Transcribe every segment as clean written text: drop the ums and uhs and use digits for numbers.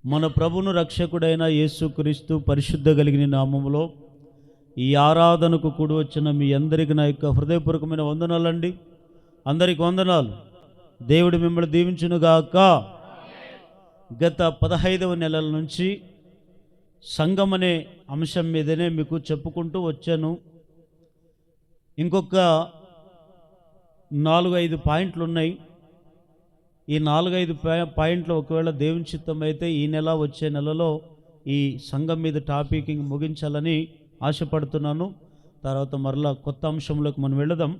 మన ప్రభును రక్షకుడైన యేసుక్రీస్తు పరిశుద్ధ కలిగిన నామములో ఈ ఆరాధనకు కూడి వచ్చిన మీ అందరికీ నా యొక్క హృదయపూర్వకమైన వందనాలండి. అందరికి వందనాలు. దేవుడు మిమ్మల్ని దీవించునుగాక. గత 15వ నెలల నుంచి సంఘం అనే అంశం మీదనే మీకు చెప్పుకుంటూ వచ్చాను. ఇంకొక 4-5 పాయింట్లు ఉన్నాయి. ఈ 4-5 పాయింట్లు ఒకవేళ దేవుని చిత్తం అయితే ఈ నెల వచ్చే నెలలో ఈ సంఘం మీద టాపిక్ ముగించాలని ఆశపడుతున్నాను. తర్వాత మరలా కొత్త అంశంలోకి మనం వెళదాం.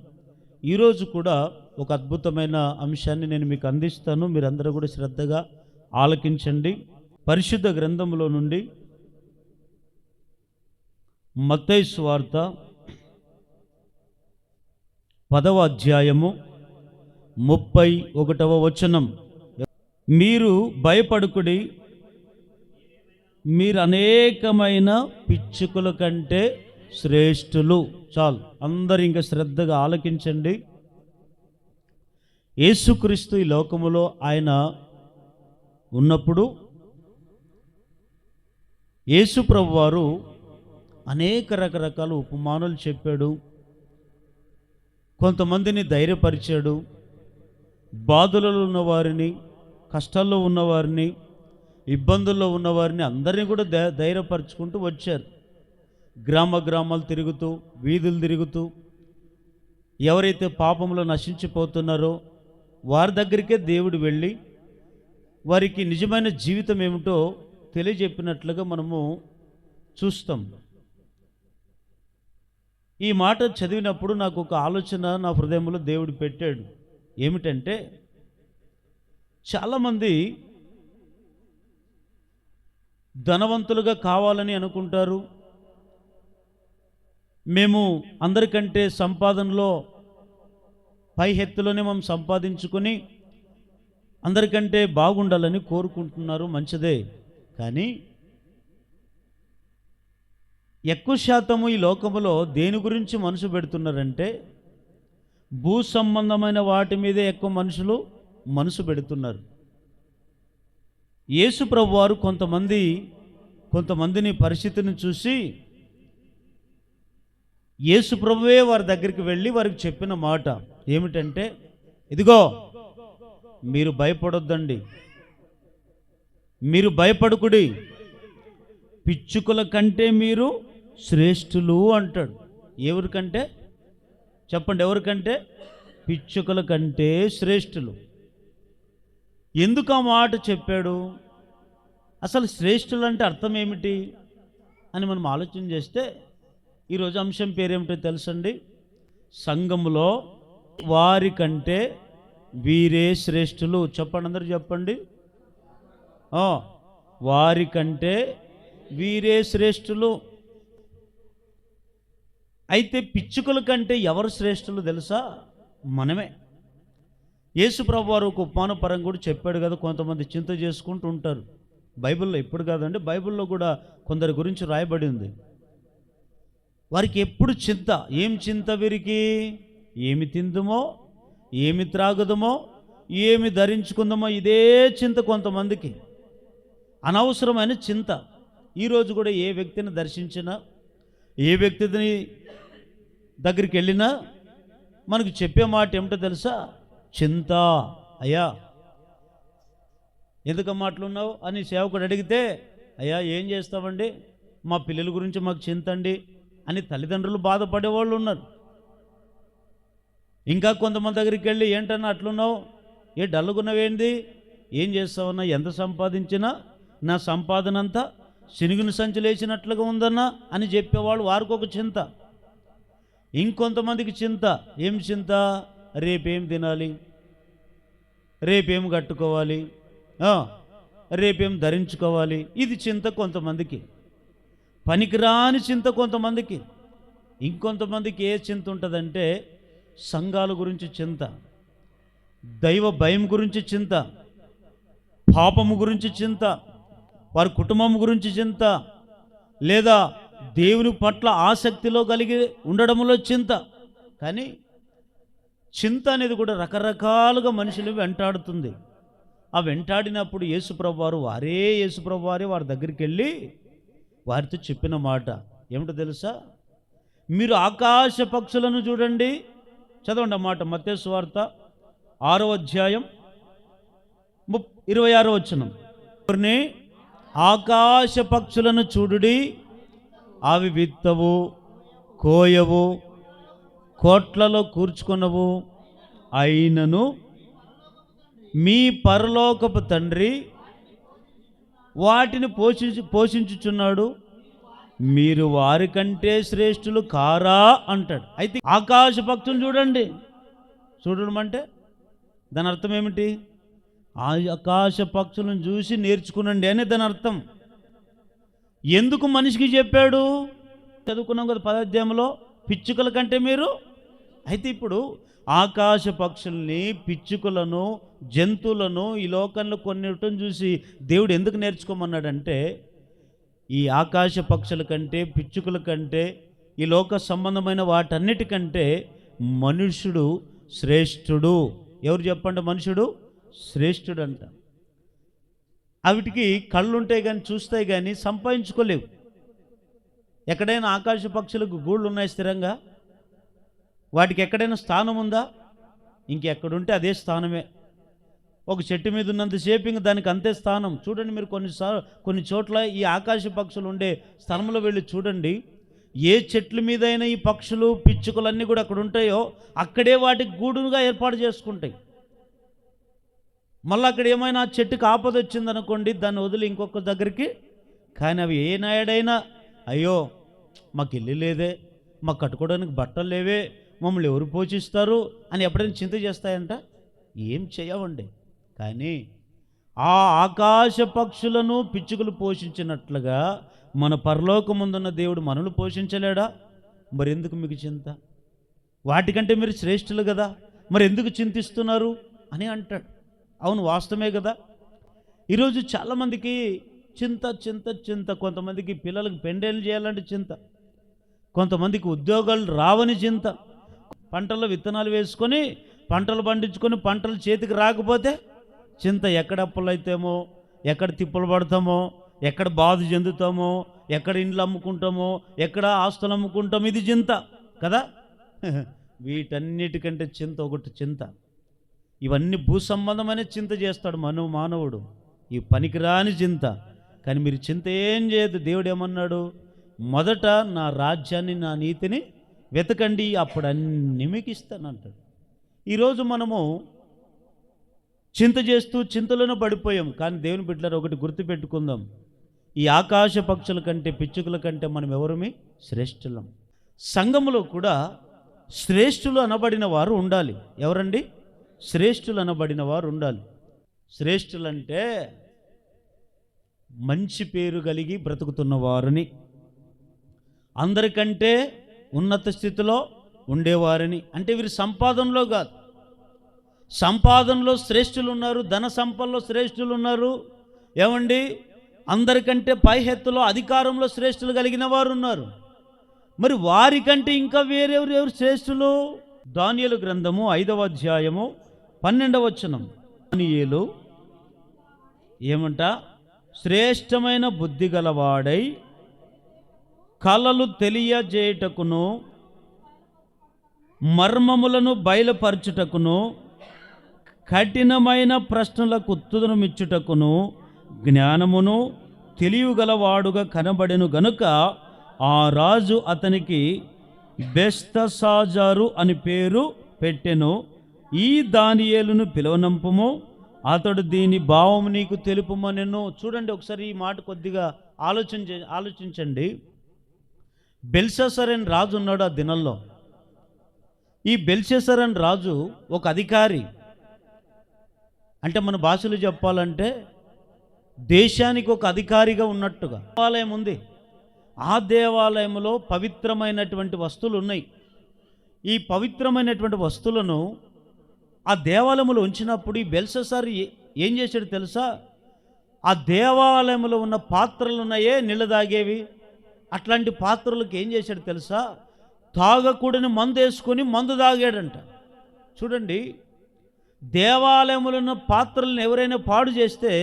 ఈరోజు కూడా ఒక అద్భుతమైన అంశాన్ని నేను మీకు అందిస్తాను. మీరందరూ కూడా శ్రద్ధగా ఆలకించండి. పరిశుద్ధ గ్రంథంలో నుండి మత్తయి సువార్త 10వ అధ్యాయము 31వ వచనం. మీరు భయపడుకుడి, మీరు అనేకమైన పిచ్చుకల కంటే శ్రేష్ఠులు. చాలు, అందరూ ఇంకా శ్రద్ధగా ఆలకించండి. యేసుక్రీస్తు ఈ లోకములో ఆయన ఉన్నప్పుడు యేసు ప్రభువు వారు అనేక రకరకాల ఉపమానాలు చెప్పాడు. కొంతమందిని ధైర్యపరిచాడు. బాధలలో ఉన్నవారిని, కష్టాల్లో ఉన్నవారిని, ఇబ్బందుల్లో ఉన్నవారిని అందరినీ కూడా ధైర్యపరుచుకుంటూ వచ్చారు. గ్రామాలు తిరుగుతూ, వీధులు తిరుగుతూ, ఎవరైతే పాపంలో నశించిపోతున్నారో వారి దగ్గరికే దేవుడు వెళ్ళి వారికి నిజమైన జీవితం ఏమిటో తెలియజెప్పినట్లుగా మనము చూస్తాం. ఈ మాట చదివినప్పుడు నాకు ఒక ఆలోచన నా హృదయంలో దేవుడు పెట్టాడు. ఏమిటంటే, చాలామంది ధనవంతులుగా కావాలని అనుకుంటారు. మేము అందరికంటే సంపాదనలో పై ఎత్తులోనే మనం సంపాదించుకొని అందరికంటే బాగుండాలని కోరుకుంటున్నారు. మంచిదే, కానీ ఎక్కువ శాతము ఈ లోకములో దేని గురించి మనసు పెడుతున్నారంటే భూ సంబంధమైన వాటి మీదే ఎక్కువ మనుషులు మనసు పెడుతున్నారు. యేసు ప్రభు వారు కొంతమందిని పరిస్థితిని చూసి యేసు ప్రభువే వారి దగ్గరికి వెళ్ళి వారికి చెప్పిన మాట ఏమిటంటే, ఇదిగో మీరు భయపడొద్దండి, మీరు భయపడుకుడి, పిచ్చుకల కంటే మీరు శ్రేష్ఠులు అంటాడు. ఎవరికంటే చెప్పండి, ఎవరికంటే? పిచ్చుకల కంటే శ్రేష్ఠులు. ఎందుకు ఆ మాట చెప్పాడు? అసలు శ్రేష్ఠులు అంటే అర్థం ఏమిటి అని మనం ఆలోచన చేస్తే ఈరోజు అంశం పేరేమిటో తెలుసండి? సంఘములో వారికంటే వీరే శ్రేష్ఠులు. చెప్పండి, అందరూ చెప్పండి. వారికంటే వీరే శ్రేష్ఠులు. అయితే పిచ్చుకల కంటే ఎవరు శ్రేష్ఠులు తెలుసా? మనమే. యేసు ప్రభు వారు ఒక ఉపమాన పరంగా కూడా చెప్పాడు కదా. కొంతమంది చింత చేసుకుంటూ ఉంటారు. బైబిల్లో, ఇప్పుడు కాదండి, బైబిల్లో కూడా కొందరి గురించి రాయబడి ఉంది. వారికి ఎప్పుడు చింత. ఏం చింత వీరికి? ఏమి తిందుమో, ఏమి త్రాగుదమో, ఏమి ధరించుకుందామో, ఇదే చింత కొంతమందికి. అనవసరమైన చింత. ఈరోజు కూడా ఏ వ్యక్తిని దర్శించినా, ఏ వ్యక్తిని దగ్గరికి వెళ్ళినా మనకు చెప్పే మాట ఏమిటో తెలుసా? చింత. అయ్యా ఎందుకు మాటలున్నావు అని సేవకుడు అడిగితే, అయ్యా ఏం చేస్తామండి, మా పిల్లల గురించి మాకు చింత అండి అని తల్లిదండ్రులు బాధపడేవాళ్ళు ఉన్నారు. ఇంకా కొంతమంది దగ్గరికి వెళ్ళి, ఏంటన్నా అట్లున్నావు, ఏ డల్లుగున్నవేంది, ఏం చేస్తావన్నా, ఎంత సంపాదించినా నా సంపాదన అంతా శనిగుని సంచులేసినట్లుగా ఉందన్నా అని చెప్పేవాళ్ళు. వారికి ఒక చింత. ఇంకొంతమందికి చింత. ఏం చింత? రేపేం తినాలి, రేపేం కట్టుకోవాలి, రేపేం ధరించుకోవాలి, ఇది చింత కొంతమందికి. పనికిరాని చింత కొంతమందికి. ఇంకొంతమందికి ఏ చింత ఉంటుందంటే సంఘాల గురించి చింత, దైవ భయం గురించి చింత, పాపము గురించి చింత, వారి కుటుంబం గురించి చింత, లేదా దేవుని పట్ల ఆసక్తిలో కలిగి ఉండడంలో చింత. కానీ చింత అనేది కూడా రకరకాలుగా మనుషులు వెంటాడుతుంది. ఆ వెంటాడినప్పుడు యేసుప్రభు వారు యేసుప్రభు వారే వారి దగ్గరికి వెళ్ళి వారితో చెప్పిన మాట ఏమిటో తెలుసా? మీరు ఆకాశ పక్షులను చూడండి. చదవండి ఆ మాట. మత్తయి సువార్త 6వ అధ్యాయం 26వ వచనం. ఆకాశ పక్షులను చూడుడి, అవి విత్తవు, కోయవు, కోట్లలో కూర్చుకొనవు, అయినను మీ పరలోకపు తండ్రి వాటిని పోషించుచున్నాడు. మీరు వారికంటే శ్రేష్ఠులు కారా అంటాడు. అయితే ఆకాశ పక్షులు చూడడం అంటే దాని అర్థం ఏమిటి? ఆ ఆకాశ పక్షులను చూసి నేర్చుకునండి అనే దాని అర్థం. ఎందుకు మనిషికి చెప్పాడు? చదువుకున్నాం కదా 10వ అధ్యాయంలో, పిచ్చుకల కంటే మీరు. అయితే ఇప్పుడు ఆకాశ పక్షుల్ని, పిచ్చుకలను, జంతువులను ఈ లోకంలో కొన్నిటిని చూసి దేవుడు ఎందుకు నేర్చుకోమన్నాడంటే, ఈ ఆకాశ పక్షుల కంటే, పిచ్చుకల కంటే, ఈ లోక సంబంధమైన వాటన్నిటికంటే మనుష్యుడు శ్రేష్ఠుడు. ఎవరు చెప్పండి? మనుషుడు శ్రేష్ఠుడు అంట. అవిటికి కళ్ళు ఉంటాయి కానీ, చూస్తాయి కానీ సంపాదించుకోలేవు. ఎక్కడైనా ఆకాశ పక్షులకు గూళ్ళు ఉన్నాయి స్థిరంగా? వాటికి ఎక్కడైనా స్థానం ఉందా? ఇంకెక్కడుంటే అదే స్థానమే. ఒక చెట్టు మీద ఉన్నంతసేపు ఇంక దానికి అంతే స్థానం. చూడండి మీరు కొన్ని చోట్ల ఈ ఆకాశ పక్షులు ఉండే స్థలంలో వెళ్ళి చూడండి. ఏ చెట్ల మీదైనా ఈ పక్షులు, పిచ్చుకలన్నీ కూడా అక్కడ ఉంటాయో అక్కడే వాటికి గూడుగా ఏర్పాటు చేసుకుంటాయి. మళ్ళీ అక్కడ ఏమైనా చెట్టుకి ఆపద వచ్చిందనుకోండి, దాన్ని వదిలి ఇంకొక దగ్గరికి. కానీ అవి ఏనాడైనా అయ్యో మాకు ఇల్లు లేదే, మాకు కట్టుకోవడానికి బట్టలు లేవే, మమ్మల్ని ఎవరు పోషిస్తారు అని ఎప్పుడైనా చింత చేస్తాయంట? ఏం చేయవండి. కానీ ఆ ఆకాశ పక్షులను, పిచ్చుకలు పోషించినట్లుగా మన పరలోకముందున్న దేవుడు మనల్ని పోషించలేడా? మరి ఎందుకు మీకు చింత? వాటికంటే మీరు శ్రేష్ఠులు కదా, మరి ఎందుకు చింతిస్తున్నారు అని అంటాడు. అవును, వాస్తవమే కదా. ఈరోజు చాలామందికి చింత. కొంతమందికి పిల్లలకు పెండేళ్ళు చేయాలంటే చింత, కొంతమందికి ఉద్యోగాలు రావని చింత, పంటల్లో విత్తనాలు వేసుకొని పంటలు పండించుకొని పంటలు చేతికి రాకపోతే చింత. ఎక్కడ అప్పులు అయితేమో, ఎక్కడ తిప్పలు పడతామో, ఎక్కడ బాధ చెందుతామో, ఎక్కడ ఇండ్లు అమ్ముకుంటామో, ఎక్కడ ఆస్తులు అమ్ముకుంటామో, ఇది చింత కదా. వీటన్నిటికంటే ఒకటి చింత. ఇవన్నీ భూ సంబంధమైన చింత చేస్తాడు మానవుడు, ఈ పనికిరాని చింత. కానీ మీరు చింత ఏం చేయదు. దేవుడు ఏమన్నాడు? మొదట నా రాజ్యాన్ని, నా నీతిని వెతకండి, అప్పుడు అన్నీ మీకు ఇస్తానంటాడు. ఈరోజు మనము చింత చేస్తూ చింతలోనే పడిపోయాం. కానీ దేవుని బిడ్డలారా, ఒకటి గుర్తుపెట్టుకుందాం. ఈ ఆకాశ పక్షుల కంటే, పిచ్చుకల కంటే మనం ఎవరమే శ్రేష్ఠులం. సంఘములో కూడా శ్రేష్ఠులు అనబడిన వారు ఉండాలి. ఎవరండి? శ్రేష్ఠులు అనబడిన వారు ఉండాలి. శ్రేష్ఠులంటే మంచి పేరు కలిగి బ్రతుకుతున్న వారిని, అందరికంటే ఉన్నత స్థితిలో ఉండేవారిని. అంటే వీరు సంపాదనలో కాదు, సంపాదనలో శ్రేష్ఠులు ఉన్నారు, ధన సంపదలో శ్రేష్ఠులు ఉన్నారు. ఏమండి? అందరికంటే పైహెత్తులో, అధికారంలో శ్రేష్ఠులు కలిగిన వారు ఉన్నారు. మరి వారికంటే ఇంకా వేరెవరు శ్రేష్ఠులు? దానియేలు గ్రంథము 5వ అధ్యాయము 12వ వచనం. దానియేలు ఏమంట? శ్రేష్టమైన బుద్ధి గలవాడై కలలు తెలియజేయుటకును, మర్మములను బయలుపరచుటకును, కఠినమైన ప్రశ్నలకు ఉత్తరమిచ్చుటకును జ్ఞానమును తెలియగలవాడుగా కనబడెను గనుక ఆ రాజు అతనికి బెల్తెషాజరు అని పేరు పెట్టెను. ఈ దానియేలును పిలువనంపుము, అతడు దీని భావము నీకు తెలుపుమనెను. చూడండి ఒకసారి ఈ మాట కొద్దిగా ఆలోచించండి. బెల్షస్సర్ అని రాజు ఉన్నాడు ఆ దినంలో. ఈ బెల్షస్సర్ అని రాజు ఒక అధికారి. అంటే మన భాషలో చెప్పాలంటే దేశానికి ఒక అధికారిగా ఉన్నట్టుగా. దేవాలయం ఉంది, ఆ దేవాలయంలో పవిత్రమైనటువంటి వస్తువులు ఉన్నాయి. ఈ పవిత్రమైనటువంటి వస్తువులను ఆ దేవాలయంలో ఉంచినప్పుడు ఈ బెల్షస్సర్ ఏం చేశాడు తెలుసా? ఆ దేవాలయంలో ఉన్న పాత్రలు ఉన్నాయే, నీళ్ళు తాగేవి, అట్లాంటి పాత్రలకు ఏం చేశాడు తెలుసా? తాగకూడని మందు వేసుకొని మందు తాగాడంట. చూడండి, దేవాలయములను పాత్రలను ఎవరైనా పాడు చేస్తే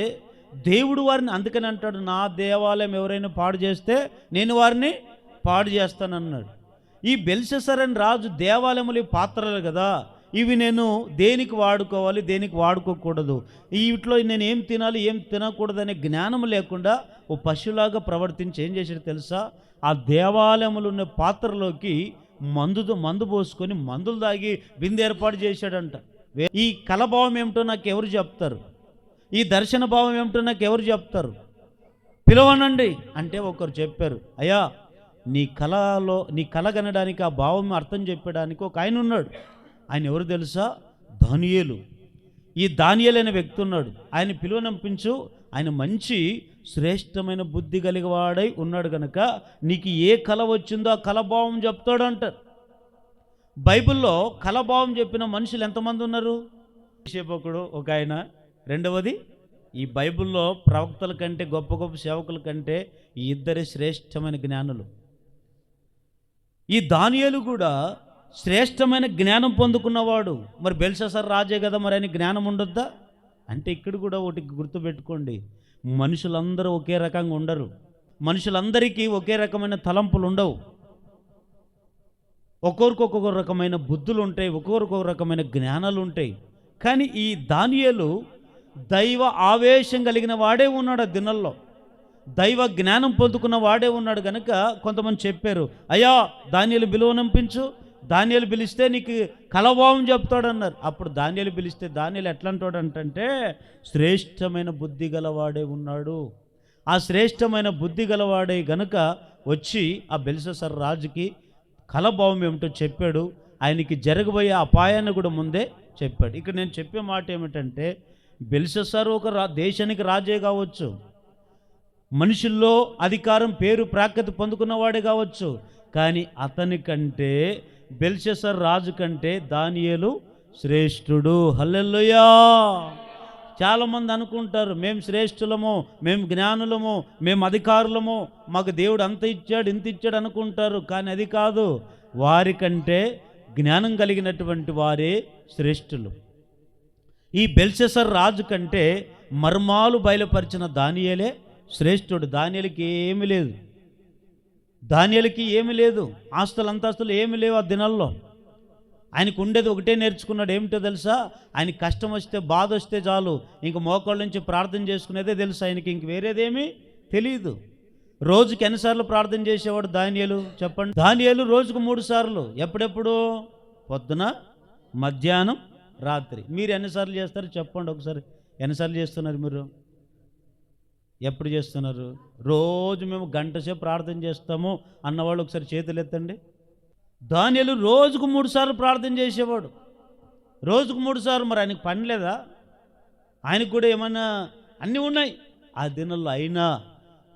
దేవుడు వారిని, అందుకని అంటాడు, నా దేవాలయం ఎవరైనా పాడు చేస్తే నేను వారిని పాడు చేస్తానన్నాడు. ఈ బెల్షస్సర్ అని రాజు దేవాలయములు పాత్రలు కదా, ఇవి నేను దేనికి వాడుకోవాలి, దేనికి వాడుకోకూడదు, వీటిలో నేను ఏం తినాలి, ఏం తినకూడదు అనే జ్ఞానం లేకుండా ఓ పశువులాగా ప్రవర్తించి ఏం చేశాడు తెలుసా? ఆ దేవాలయములు ఉన్న పాత్రలోకి మందు పోసుకొని మందులు తాగి బిందె ఏర్పాటు చేశాడంట. ఈ కలభావం ఏమిటో నాకు ఎవరు చెప్తారు? ఈ దర్శన భావం ఏమిటో నాకు ఎవరు చెప్తారు? పిలవనండి అంటే ఒకరు చెప్పారు, అయ్యా నీ కళ కనడానికి ఆ భావం అర్థం చెప్పడానికి ఒక ఆయన ఉన్నాడు. ఆయన ఎవరు తెలుసా? దానియేలు. ఈ దానియేలు అనే వ్యక్తి ఉన్నాడు, ఆయన పిలువనంపించు. ఆయన మంచి శ్రేష్టమైన బుద్ధి కలిగివాడై ఉన్నాడు కనుక నీకు ఏ కళ వచ్చిందో ఆ కళభావం చెప్తాడు అంటారు. బైబిల్లో కళభావం చెప్పిన మనుషులు ఎంతమంది ఉన్నారు? సేవకుడు ఒక ఆయన. రెండవది, ఈ బైబిల్లో ప్రవక్తల కంటే గొప్ప గొప్ప సేవకుల కంటే ఈ ఇద్దరే శ్రేష్టమైన జ్ఞానులు. ఈ దానియేలు కూడా శ్రేష్టమైన జ్ఞానం పొందుకున్నవాడు. మరి బెల్షస్సర్ రాజే కదా, మరి ఆయన జ్ఞానం ఉండొద్దా? అంటే ఇక్కడ కూడా ఒకటి గుర్తుపెట్టుకోండి, మనుషులందరూ ఒకే రకంగా ఉండరు. మనుషులందరికీ ఒకే రకమైన తలంపులు ఉండవు. ఒక్కొక్కరికి ఒక్కొక్క రకమైన బుద్ధులు ఉంటాయి, ఒక్కొక్కరికి ఒక్కొక్క రకమైన జ్ఞానాలు ఉంటాయి. కానీ ఈ దానియేలు దైవ ఆవేశం కలిగిన వాడే ఉన్నాడు. ఆ దినాల్లో దైవ జ్ఞానం పొందుకున్న వాడే ఉన్నాడు కనుక కొంతమంది చెప్పారు, అయ్యా దానియేలు బిలువనంపించు, దానియేలు పిలిస్తే నీకు కలభావం చెప్తాడన్నారు. అప్పుడు దానియేలు పిలిస్తే దానియేలు ఎట్లంటాడంటే శ్రేష్టమైన బుద్ధి గలవాడే ఉన్నాడు. ఆ శ్రేష్టమైన బుద్ధి గలవాడే గనుక వచ్చి ఆ బెల్షస్సర్ రాజుకి కలభావం ఏమిటో చెప్పాడు. ఆయనకి జరగబోయే అపాయాన్ని కూడా ముందే చెప్పాడు. ఇక్కడ నేను చెప్పే మాట ఏమిటంటే, బెల్షస్సర్ ఒక దేశానికి రాజే కావచ్చు, మనుషుల్లో అధికారం పేరు ప్రాఖ్యాతి పొందుకున్నవాడే కావచ్చు, కానీ అతని కంటే బెల్షస్సర్ రాజు కంటే దానియేలు శ్రేష్ఠుడు. హల్లెలూయా. చాలామంది అనుకుంటారు మేము శ్రేష్ఠులము, మేము జ్ఞానులము, మేము అధికారులము, మాకు దేవుడు అంత ఇచ్చాడు ఇంత ఇచ్చాడు అనుకుంటారు. కానీ అది కాదు, వారికంటే జ్ఞానం కలిగినటువంటి వారే శ్రేష్ఠులు. ఈ బెల్షస్సర్ రాజు కంటే మర్మాలు బయలుపరిచిన దానియేలే శ్రేష్ఠుడు. దానియేలుకి ఏమీ లేదు, దానియేలుకి ఏమీ లేదు, ఆస్తులు అంతస్తులు ఏమీ లేవు ఆ దినాల్లో. ఆయనకు ఉండేది ఒకటే నేర్చుకున్నాడు, ఏమిటో తెలుసా? ఆయన కష్టం వస్తే బాధ వస్తే చాలు ఇంక మోకాళ్ళ నుంచి ప్రార్థన చేసుకునేదే తెలుసు ఆయనకి, ఇంక వేరేదేమీ తెలియదు. రోజుకి ఎన్నిసార్లు ప్రార్థన చేసేవాడు దానియేలు చెప్పండి? దానియేలు రోజుకు 3 సార్లు. ఎప్పుడెప్పుడు? పొద్దున, మధ్యాహ్నం, రాత్రి. మీరు ఎన్నిసార్లు చేస్తారు చెప్పండి ఒకసారి? ఎన్నిసార్లు చేస్తున్నారు మీరు? ఎప్పుడు చేస్తున్నారు? రోజు మేము గంట సేపు ప్రార్థన చేస్తాము అన్నవాళ్ళు ఒకసారి చేతులు ఎత్తండి. దానియేలు రోజుకు 3 సార్లు ప్రార్థన చేసేవాడు, రోజుకు 3 సార్లు. మరి ఆయనకు పని లేదా? ఆయనకు కూడా ఏమన్నా అన్నీ ఉన్నాయి ఆ దినాల్లో, అయినా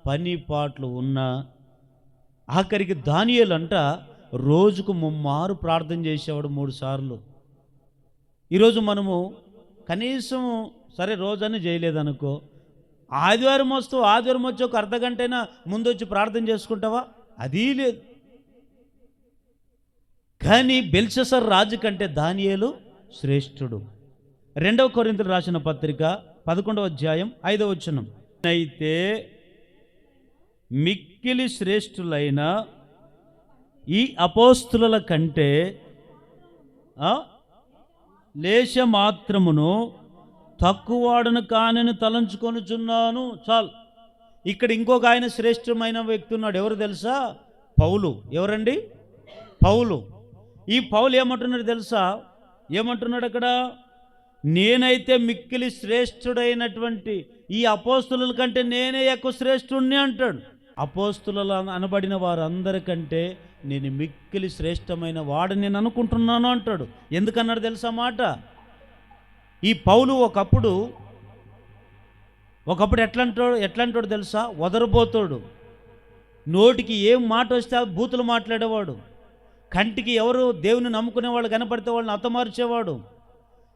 పని పాటలు ఉన్నా ఆఖరికి దానియేలు అంట రోజుకు 3 మారు ప్రార్థన చేసేవాడు, 3 సార్లు. ఈరోజు మనము కనీసం సరే రోజని చేయలేదనుకో, ఆదివారం వచ్చి ఒక అర్ధగంట అయినా ముందు వచ్చి ప్రార్థన చేసుకుంటావా? అది లేదు. కానీ బెల్షస్సర్ రాజు కంటే దానియేలు శ్రేష్ఠుడు. 2 కొరింథీయులకు రాసిన పత్రిక 11వ అధ్యాయం 5వ వచనం, అయితే మిక్కిలి శ్రేష్ఠులైన ఈ అపోస్తుల కంటే లేశ మాత్రమును తక్కువాడను కానని తలంచుకొనుచున్నాను. చాలు. ఇక్కడ ఇంకొక ఆయన శ్రేష్టమైన వ్యక్తి ఉన్నాడు. ఎవరు తెలుసా? పౌలు. ఎవరండి? పౌలు. ఈ పౌలు ఏమంటున్నాడు తెలుసా? ఏమంటున్నాడు అక్కడ? నేనైతే మిక్కిలి శ్రేష్ఠుడైనటువంటి ఈ అపోస్తుల కంటే నేనే ఎక్కువ శ్రేష్ఠుడిని అంటాడు. అపోస్తుల అనబడిన వారందరికంటే నేను మిక్కిలి శ్రేష్టమైన వాడని నేను అనుకుంటున్నాను అంటాడు. ఎందుకన్నాడు తెలుసా మాట? ఈ పౌలు ఒకప్పుడు ఎట్లంటాడు తెలుసా? వదరబోతాడు. నోటికి ఏం మాట వస్తే బూతులు మాట్లాడేవాడు. కంటికి ఎవరు దేవుని నమ్ముకునే వాళ్ళు కనపడితే వాళ్ళని హతమార్చేవాడు.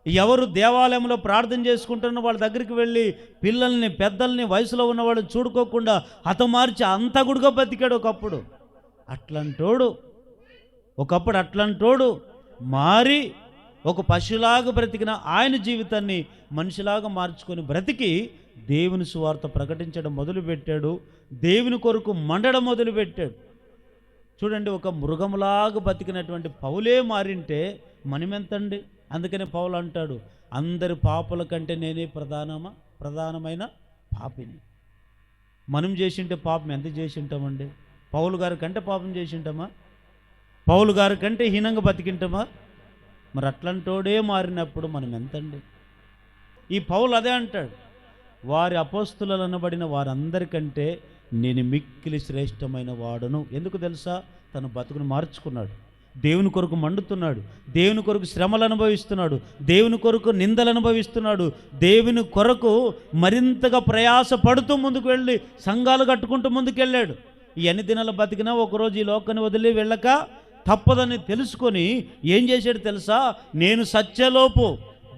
ఎవరు దేవాలయంలో ప్రార్థన చేసుకుంటున్న వాళ్ళ దగ్గరికి వెళ్ళి పిల్లల్ని పెద్దల్ని వయసులో ఉన్న వాళ్ళని చూడుకోకుండా హతమార్చి అంతగుడుగా బతికాడు ఒకప్పుడు. ఒకప్పుడు అట్లంటోడు మారి ఒక పశులాగా బ్రతికిన ఆయన జీవితాన్ని మనిషిలాగా మార్చుకొని బ్రతికి దేవుని సువార్త ప్రకటించడం మొదలుపెట్టాడు. దేవుని కొరకు మండడం మొదలుపెట్టాడు. చూడండి, ఒక మృగములాగా బతికినటువంటి పౌలే మారింటే మనమెంతండి? అందుకని పౌలు అంటాడు, అందరి పాపుల కంటే నేనే ప్రధానమైన పాపిని. మనం చేసింటే పాపం ఎంత చేసి ఉంటామండి? పౌలు గారి కంటే పాపం చేసి ఉంటామా? పౌలు గారి కంటే హీనంగా బతికింటామా? మరి అట్లాంటోడే మారినప్పుడు మనం ఎంతండి? ఈ పౌలు అదే అంటాడు, వారి అపోస్తులు అనబడిన వారందరికంటే నేను మిక్కిలి శ్రేష్టమైన వాడును. ఎందుకు తెలుసా? తన బతుకును మార్చుకున్నాడు, దేవుని కొరకు మండుతున్నాడు, దేవుని కొరకు శ్రమలు అనుభవిస్తున్నాడు, దేవుని కొరకు నిందలు అనుభవిస్తున్నాడు, దేవుని కొరకు మరింతగా ప్రయాస పడుతూ ముందుకు వెళ్ళి సంఘాలు కట్టుకుంటూ ముందుకెళ్ళాడు. ఈ అన్ని దినాలు బతికినా ఒకరోజు ఈ లోకాన్ని వదిలి వెళ్ళక తప్పదని తెలుసుకొని ఏం చేశాడు తెలుసా? నేను సత్యలోపు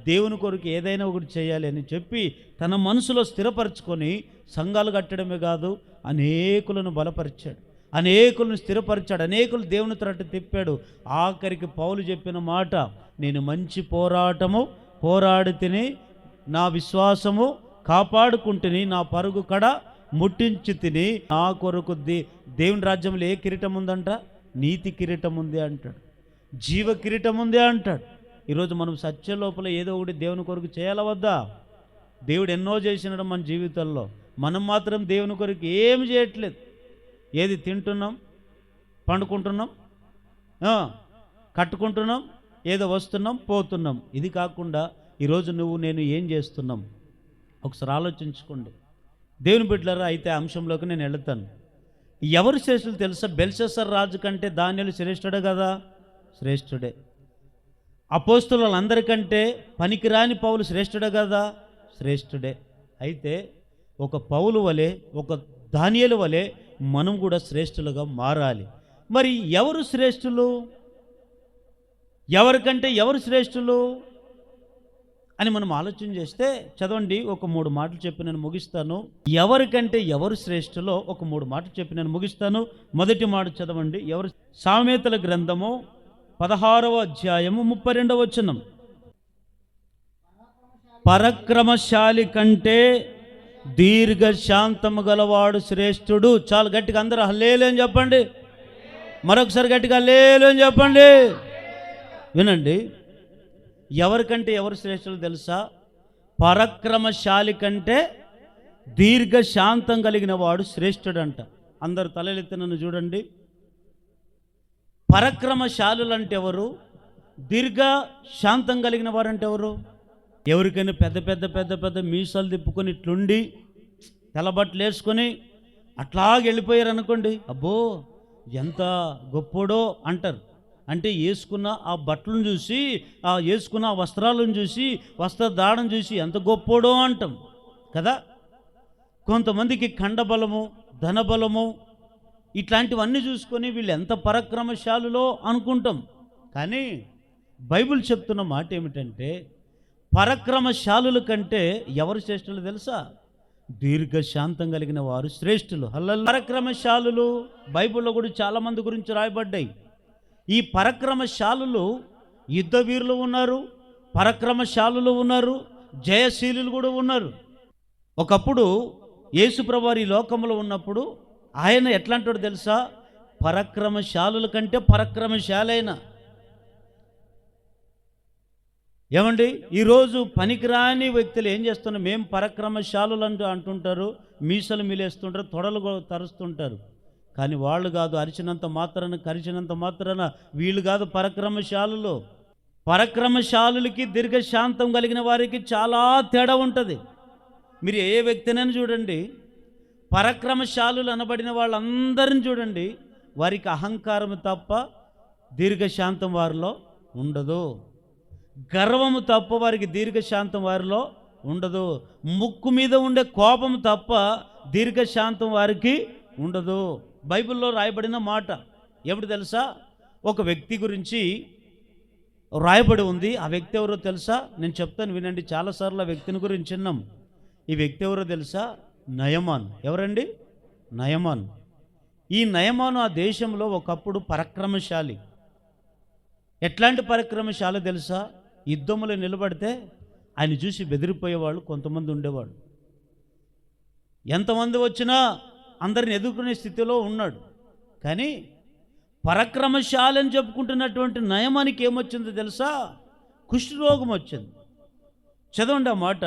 దేవుని కొరకు ఏదైనా ఒకటి చేయాలి అని చెప్పి తన మనసులో స్థిరపరచుకొని సంఘాలు కట్టడమే కాదు, అనేకులను బలపరిచాడు, అనేకులను స్థిరపరిచాడు, అనేకులు దేవుని తరట తిప్పాడు. ఆఖరికి పౌలు చెప్పిన మాట, నేను మంచి పోరాటము పోరాడి తిని నా విశ్వాసము కాపాడుకుంటుని నా పరుగు కడ ముట్టించి తిని నా కొరకు దేవుని రాజ్యంలో ఏ కిరీటం ఉందంట? నీతి కిరీటం ఉంది అంటాడు, జీవ కిరీటం ఉంది అంటాడు. ఈరోజు మనం సత్య లోపల ఏదో ఒకటి దేవుని కొరకు చేయాల వద్దా? దేవుడు ఎన్నో చేసినాడు మన జీవితంలో, మనం మాత్రం దేవుని కొరకు ఏమి చేయట్లేదు. ఏది తింటున్నాం, పండుకుంటున్నాం, కట్టుకుంటున్నాం, ఏదో వస్తున్నాం పోతున్నాం. ఇది కాకుండా ఈరోజు నువ్వు నేను ఏం చేస్తున్నాం ఒకసారి ఆలోచించుకోండి. దేవుని బిడ్డలారా, అయితే అంశంలోకి నేను వెళుతాను. ఎవరు శ్రేష్ఠులు తెలుసా? బెల్షస్సర్ రాజు కంటే దానియేలు శ్రేష్ఠుడే కదా? శ్రేష్ఠుడే. అపోస్తులందరికంటే పనికిరాని పౌలు శ్రేష్ఠుడే కదా? శ్రేష్ఠుడే. అయితే ఒక పౌలు వలె, ఒక దానియేలు వలె మనం కూడా శ్రేష్ఠులుగా మారాలి. మరి ఎవరు శ్రేష్ఠులు? ఎవరికంటే ఎవరు శ్రేష్ఠులు అని మనం ఆలోచన చేస్తే, చదవండి, ఒక 3 మాటలు చెప్పి నేను ముగిస్తాను. ఎవరికంటే ఎవరు శ్రేష్ఠులో ఒక 3 మాటలు చెప్పి నేను ముగిస్తాను. మొదటి మాట చదవండి. ఎవరు? సామెతల గ్రంథము 16వ అధ్యాయము 32వ వచనం. పరక్రమశాలి కంటే దీర్ఘశాంతము గలవాడు శ్రేష్ఠుడు. చాలా గట్టిగా అందరూ హల్లేలూయా అని చెప్పండి. మరొకసారి గట్టిగా హల్లేలూయా అని చెప్పండి. వినండి, ఎవరికంటే ఎవరు శ్రేష్ఠులు తెలుసా? పరక్రమశాలి కంటే దీర్ఘశాంతం కలిగిన వాడు శ్రేష్ఠుడంట. అందరు తలెత్తి నన్ను చూడండి. పరక్రమశాలులు అంటే ఎవరు? దీర్ఘశాంతం కలిగిన వారంటే ఎవరు? ఎవరికైనా పెద్ద పెద్ద పెద్ద పెద్ద మీసాలు తిప్పుకొని ఇట్లుండి తెల్లబట్టలు వేసుకొని అట్లాగే వెళ్ళిపోయారు అనుకోండి, అబ్బో ఎంత గొప్పోడో అంటారు. అంటే వేసుకున్న ఆ బట్టలను చూసి, ఆ వేసుకున్న ఆ వస్త్రాలను చూసి, వస్త్రధారణ చూసి ఎంత గొప్పోడో అంటాం కదా. కొంతమందికి ఖండబలము, ధనబలము ఇట్లాంటివన్నీ చూసుకొని వీళ్ళు ఎంత పరాక్రమశాలులో అనుకుంటాం. కానీ బైబిల్ చెప్తున్న మాట ఏమిటంటే, పరాక్రమశాలుల కంటే ఎవరు శ్రేష్ఠులు తెలుసా? దీర్ఘశాంతం కలిగిన వారు శ్రేష్ఠులు. హల్లెలూయా. పరాక్రమశాలులు బైబిల్లో కూడా చాలామంది గురించి రాయబడ్డాయి. ఈ పరాక్రమశాలులు యుద్ధ వీరులు ఉన్నారు, పరాక్రమశాలులు ఉన్నారు, జయశీలులు కూడా ఉన్నారు. ఒకప్పుడు యేసుప్రభువారు ఈ లోకంలో ఉన్నప్పుడు ఆయన ఎట్లాంటాడు తెలుసా? పరాక్రమశాలుల కంటే పరాక్రమశాలైన. ఏమండి, ఈరోజు పనికిరాని వ్యక్తులు ఏం చేస్తున్నారు? మేము పరాక్రమశాలులు అంటుంటారు, మీసలు మిలేస్తుంటారు, తొడలు తరుస్తుంటారు. కానీ వాళ్ళు కాదు, అరిచినంత మాత్రాన కరిచినంత మాత్రాన వీళ్ళు కాదు పరాక్రమశాలులు. పరాక్రమశాలులకి దీర్ఘశాంతం కలిగిన వారికి చాలా తేడా ఉంటుంది. మీరు ఏ వ్యక్తినైనా చూడండి, పరాక్రమశాలులు అనబడిన వాళ్ళందరిని చూడండి, వారికి అహంకారం తప్ప దీర్ఘశాంతం వారిలో ఉండదు. గర్వము తప్ప వారికి దీర్ఘశాంతం వారిలో ఉండదు. ముక్కు మీద ఉండే కోపం తప్ప దీర్ఘశాంతం వారికి ఉండదు. బైబిల్లో రాయబడిన మాట ఎప్పుడు తెలుసా? ఒక వ్యక్తి గురించి రాయబడి ఉంది. ఆ వ్యక్తి ఎవరో తెలుసా? నేను చెప్తాను వినండి. చాలాసార్లు ఆ వ్యక్తిని గురించి విన్నాం. ఈ వ్యక్తి ఎవరో తెలుసా? నయమాన్. ఎవరండి? నయమాన్. ఈ నయమాను ఆ దేశంలో ఒకప్పుడు పరాక్రమశాలి. ఎట్లాంటి పరాక్రమశాలి తెలుసా? యుద్ధంలో నిలబడితే ఆయన చూసి బెదిరిపోయేవాళ్ళు కొంతమంది ఉండేవాళ్ళు. ఎంతమంది వచ్చినా అందరిని ఎదుర్కొనే స్థితిలో ఉన్నాడు. కానీ పరాక్రమశాలి అని చెప్పుకుంటున్నటువంటి నయమానికి ఏమొచ్చిందో తెలుసా? కుష్ఠరోగం వచ్చింది. చదవండి ఆ మాట.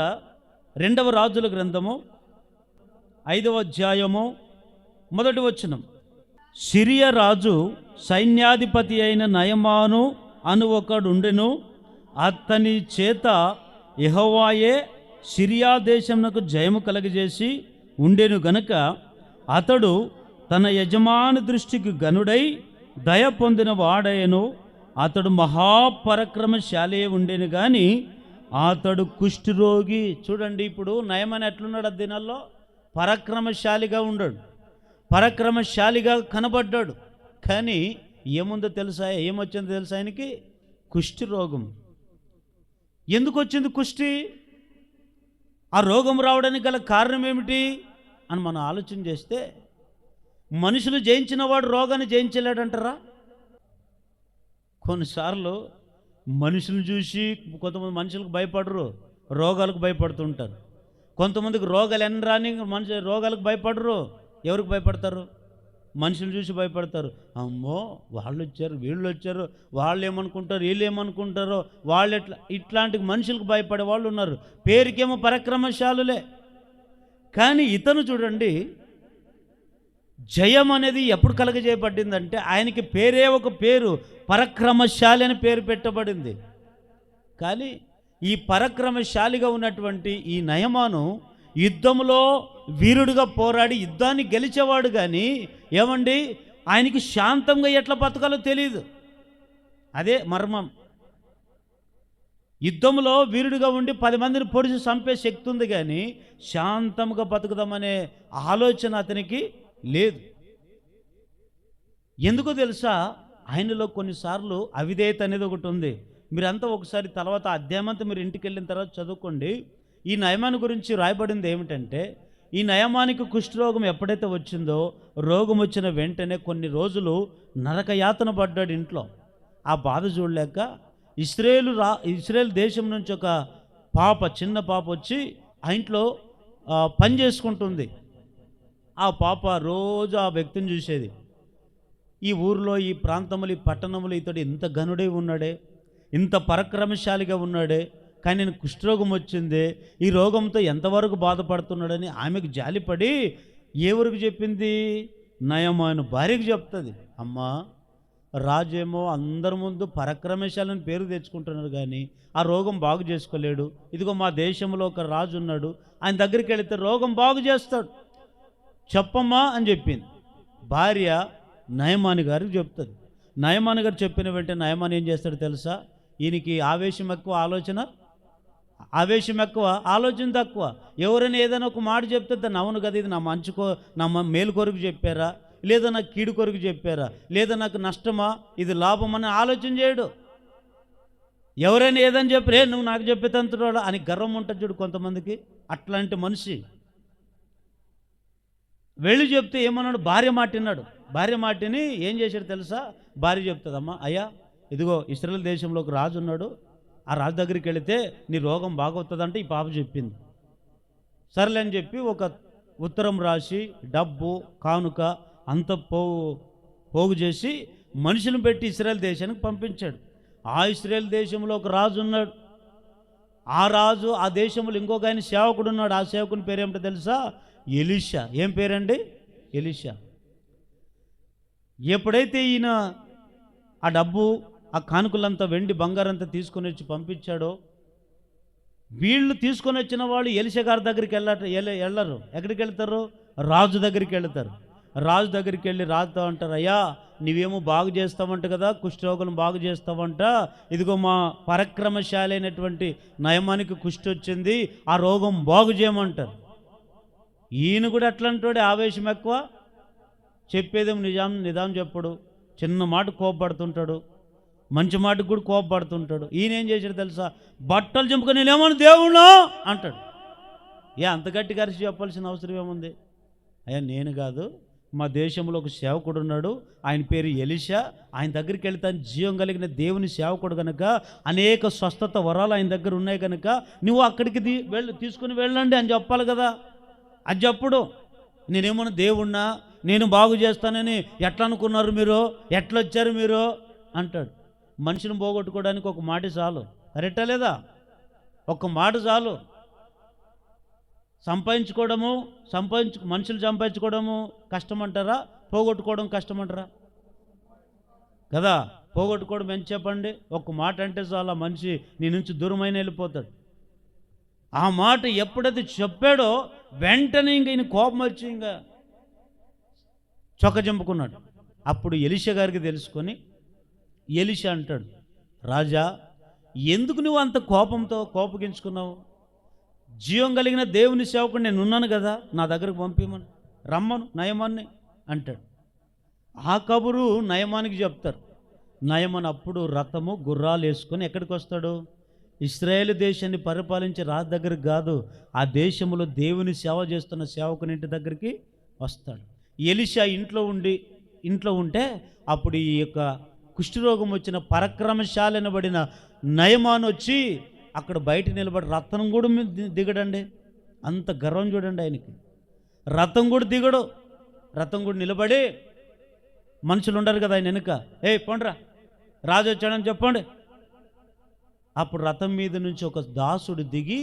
2వ రాజుల గ్రంథము 5వ అధ్యాయము 1వ వచనం. సిరియా రాజు సైన్యాధిపతి అయిన నయమాను అను ఒకడుండెను. అతని చేత యెహోవాయే సిరియా దేశమునకు జయము కలగజేసి ఉండెను గనుక అతడు తన యజమాని దృష్టికి గనుడై దయ పొందిన వాడయను. అతడు మహాపరాక్రమశాలి ఉండేను కానీ అతడు కుష్ఠరోగి. చూడండి, ఇప్పుడు నయమని ఎట్లున్నాడు? ఆ దినాల్లో పరాక్రమశాలిగా ఉన్నాడు, పరాక్రమశాలిగా కనబడ్డాడు. కానీ ఏముందో తెలుసా? ఏమొచ్చిందో తెలుసా? ఆయనకి కుష్ఠరోగం. ఎందుకు వచ్చింది కుష్టి? ఆ రోగం రావడానికి గల కారణం ఏమిటి అని మనం ఆలోచన చేస్తే, మనుషులు జయించిన వాడు రోగాన్ని జయించలేడంటారా? కొన్నిసార్లు మనుషులను చూసి కొంతమంది మనుషులకు భయపడరు, రోగాలకు భయపడుతుంటారు. కొంతమందికి రోగాలు ఎనరాని రోగాలకు భయపడరు. ఎవరికి భయపడతారు? మనుషులు చూసి భయపడతారు. అమ్మో, వాళ్ళు వచ్చారు, వీళ్ళు వచ్చారు, వాళ్ళు ఏమనుకుంటారు, వీళ్ళు ఏమనుకుంటారో, వాళ్ళు ఇట్లాంటి మనుషులకు భయపడే వాళ్ళు ఉన్నారు. పేరుకేమో పరాక్రమశాలులే. కానీ ఇతను చూడండి, జయం అనేది ఎప్పుడు కలగజేయబడిందంటే ఆయనకి పేరే ఒక పేరు, పరాక్రమశాలి అని పేరు పెట్టబడింది. కానీ ఈ పరాక్రమశాలిగా ఉన్నటువంటి ఈ నయమాను యుద్ధంలో వీరుడిగా పోరాడి యుద్ధాన్ని గెలిచేవాడు. కానీ ఏమండి, ఆయనకి శాంతంగా ఎట్లా బతకాలో తెలియదు. అదే మర్మం. యుద్ధంలో వీరుడిగా ఉండి 10 మందిని పొడిచి చంపే శక్తి ఉంది, కానీ శాంతంగా బతుకుదామనే ఆలోచన అతనికి లేదు. ఎందుకో తెలుసా? ఆయనలో కొన్నిసార్లు అవిధేయత అనేది ఒకటి ఉంది. మీరంతా ఒకసారి తర్వాత అధ్యాయమంతా మీరు ఇంటికి వెళ్ళిన తర్వాత చదువుకోండి. ఈ నయమాని గురించి రాయబడింది ఏమిటంటే, ఈ నయమానికి కుష్ఠరోగం ఎప్పుడైతే వచ్చిందో, రోగం వచ్చిన వెంటనే కొన్ని రోజులు నరకయాతన పడ్డాడు ఇంట్లో. ఆ బాధ చూడలేక ఇశ్రాయేలు దేశం నుంచి ఒక పాప, చిన్న పాప వచ్చి ఆ ఇంట్లో పని చేసుకుంటుంది. ఆ పాప రోజు ఆ వ్యక్తిని చూసేది. ఈ ఊరిలో, ఈ ప్రాంతంలో, ఈ పట్టణంలో ఇతడు ఇంత ఘనుడై ఉన్నాడే, ఇంత పరాక్రమశాలిగా ఉన్నాడే, కానీ నేను కుష్ఠరోగం వచ్చింది, ఈ రోగంతో ఎంతవరకు బాధపడుతున్నాడని ఆమెకు జాలిపడి ఎవరికి చెప్పింది? నయమాను భార్యకు చెప్తుంది. అమ్మా, రాజేమో అందరి ముందు పరాక్రమశాలని పేరు తెచ్చుకుంటున్నారు, కానీ ఆ రోగం బాగు చేసుకోలేడు. ఇదిగో మా దేశంలో ఒక రాజు ఉన్నాడు, ఆయన దగ్గరికి వెళితే రోగం బాగు చేస్తాడు, చెప్పమ్మా అని చెప్పింది. భార్య నయమాని గారికి చెప్తుంది. నయమాని గారు చెప్పిన వెంటనే నయమాని ఏం చేస్తాడు తెలుసా? ఈయనకి ఆవేశం ఎక్కువ, ఆవేశం ఎక్కువ, ఆలోచన తక్కువ. ఎవరైనా ఏదైనా ఒక మాట చెప్తే దాన్ని అవును కదా, ఇది నా మేలు కొరకు చెప్పారా, లేదా నాకు కీడు కొరకు చెప్పారా, లేదా నాకు నష్టమా, ఇది లాభమని ఆలోచన చేయడు. ఎవరైనా ఏదని చెప్పి నువ్వు నాకు చెప్పేతంతుడు అని గర్వం ఉంటుంది చూడు కొంతమందికి, అట్లాంటి మనిషి. వెళ్ళి చెప్తే ఏమన్నాడు? భార్య మాటిన్నాడు. భార్య మాటిని ఏం చేశాడు తెలుసా? భార్య చెప్తుందమ్మా, అయ్యా ఇదిగో ఇశ్రాయేలు దేశంలో ఒక రాజు ఉన్నాడు, ఆ రాజు దగ్గరికి వెళితే నీ రోగం బాగవుతుందంటే ఈ పాప చెప్పింది. సర్లే అని చెప్పి ఒక ఉత్తరం రాసి డబ్బు కానుక అంత పోగు చేసి మనుషులను పెట్టి ఇశ్రాయేలు దేశానికి పంపించాడు. ఆ ఇశ్రాయేలు దేశంలో ఒక రాజు ఉన్నాడు. ఆ రాజు ఆ దేశంలో ఇంకొక ఆయన సేవకుడు ఉన్నాడు. ఆ సేవకుని పేరు ఏమిటో తెలుసా? ఎలీషా. ఏం పేరండి? ఎలీషా. ఎప్పుడైతే ఈయన ఆ డబ్బు, ఆ కానుకలంతా, వెండి బంగారంతా తీసుకొని వచ్చి పంపించాడో, వీళ్ళు తీసుకొని వచ్చిన వాళ్ళు ఎలీషా గారి దగ్గరికి వెళ్ళరు. ఎక్కడికి వెళ్తారు? రాజు దగ్గరికి వెళ్తారు. రాజు దగ్గరికి వెళ్ళి రాజుతో అంటారు, అయ్యా నీవేమో బాగు చేస్తావంట కదా, కుష్ఠరోగులను బాగు చేస్తావంట, ఇదిగో మా పరాక్రమశాలి అయినటువంటి నయమానికి కుష్టి వచ్చింది, ఆ రోగం బాగు చేయమంటారు. ఈయన కూడా అట్లాంటి ఆవేశం ఎక్కువ, చెప్పేదేమో నిజాం చెప్పడు, చిన్న మాట కోపపడుతుంటాడు, మంచి మాటకు కూడా కోపపడుతుంటాడు. ఈయన ఏం చేశాడు తెలుసా? బట్టలు చింపుకొని నేనేమన్నా దేవుణ్ణా అంటాడు. అంత గట్టిగా అరిచి చెప్పాల్సిన అవసరం ఏముంది? అయ్యా నేను కాదు, మా దేశంలో ఒక సేవకుడు ఉన్నాడు, ఆయన పేరు ఎలీషా. ఆయన దగ్గరికి వెళ్తాను, జీవం కలిగిన దేవుని సేవకుడు కనుక అనేక స్వస్థత వరాలు ఆయన దగ్గర ఉన్నాయి కనుక నువ్వు అక్కడికి తీసుకుని వెళ్ళండి అని చెప్పాలి కదా. అది చెప్పుడు. నేనేమన్నా దేవుణ్ణా, నేను బాగు చేస్తానని ఎట్లా అనుకున్నారు మీరు, ఎట్లా వచ్చారు మీరు అంటాడు. మనిషిని పోగొట్టుకోవడానికి ఒక మాట చాలు, కరెక్టా లేదా? ఒక్క మాట చాలు. మనుషులు సంపాదించుకోవడము కష్టమంటారా, పోగొట్టుకోవడం కష్టమంటారా? కదా, పోగొట్టుకోవడం ఎంత చెప్పండి. ఒక్క మాట అంటే చాలా మనిషి నీ నుంచి దూరమైన వెళ్ళిపోతాడు. ఆ మాట ఎప్పుడైతే చెప్పాడో వెంటనే ఇంక ఈయన కోపం వచ్చి ఇంకా చొక్కజంపుకున్నాడు. అప్పుడు ఎలీషా గారికి తెలుసుకొని ఎలీషా అంటాడు, రాజా ఎందుకు నువ్వు అంత కోపగించుకున్నావు? జీవం కలిగిన దేవుని సేవకుడు నేను ఉన్నాను కదా, నా దగ్గరకు పంపిమని రమ్మను నయమాన్ని అంటాడు. ఆ కబురు నయమానికి చెప్తారు. నయమాన్ అప్పుడు రథము గుర్రాలు వేసుకొని ఎక్కడికి వస్తాడు? ఇశ్రాయేల్ దేశాన్ని పరిపాలించే రాజు దగ్గరికి కాదు, ఆ దేశంలో దేవుని సేవ చేస్తున్న సేవకుని ఇంటి దగ్గరికి వస్తాడు. ఎలీషా ఇంట్లో ఉంటే అప్పుడు ఈ యొక్క కుష్ఠరోగం వచ్చిన పరాక్రమశాలనబడిన నయమాన్ వచ్చి అక్కడ బయట నిలబడి రథం కూడా దిగడండి. అంత గర్వం చూడండి ఆయనకి. రథం కూడా దిగడు. రథం కూడా నిలబడి మనుషులు ఉండరు కదా ఆయన వెనుక, పోండ్రా రాజు వచ్చాడని చెప్పండి. అప్పుడు రథం మీద నుంచి ఒక దాసుడు దిగి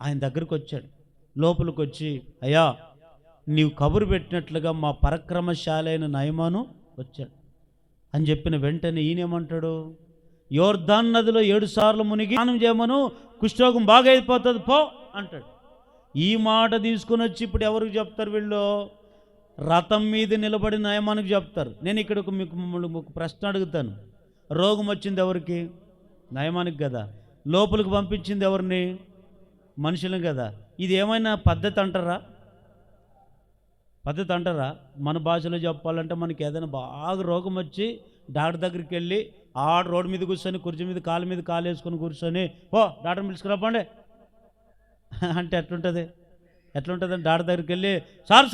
ఆయన దగ్గరికి వచ్చాడు. లోపలికి వచ్చి, అయ్యా నీవు కబురు పెట్టినట్లుగా మా పరాక్రమశాలి అయిన నయమాను వచ్చాడు అని చెప్పిన వెంటనే ఈయనేమంటాడు, యోర్దాను నదిలో 7 సార్లు మునిగి స్నానం చేయమను, కుష్ఠరోగం బాగా అయిపోతుంది పో అంటాడు. ఈ మాట తీసుకుని వచ్చి ఇప్పుడు ఎవరికి చెప్తారు? వీళ్ళు రథం మీద నిలబడి నయమానికి చెప్తారు. నేను ఇక్కడ మీకు ప్రశ్న అడుగుతాను. రోగం వచ్చింది ఎవరికి? నయమానికి కదా. లోపలికి పంపించింది ఎవరిని? మనుషులను కదా. ఇది ఏమైనా పద్ధతి అంటారా? మన భాషలో చెప్పాలంటే మనకి ఏదైనా బాగా రోగం వచ్చి డాక్టర్ దగ్గరికి వెళ్ళి రోడ్డు మీద కూర్చొని కుర్చీ మీద కాలు మీద కాలు వేసుకొని కూర్చొని డాక్టర్ని పిలుచుకురాపండి అంటే ఎట్లుంటుంది అని డాక్టర్ దగ్గరికి వెళ్ళి, సార్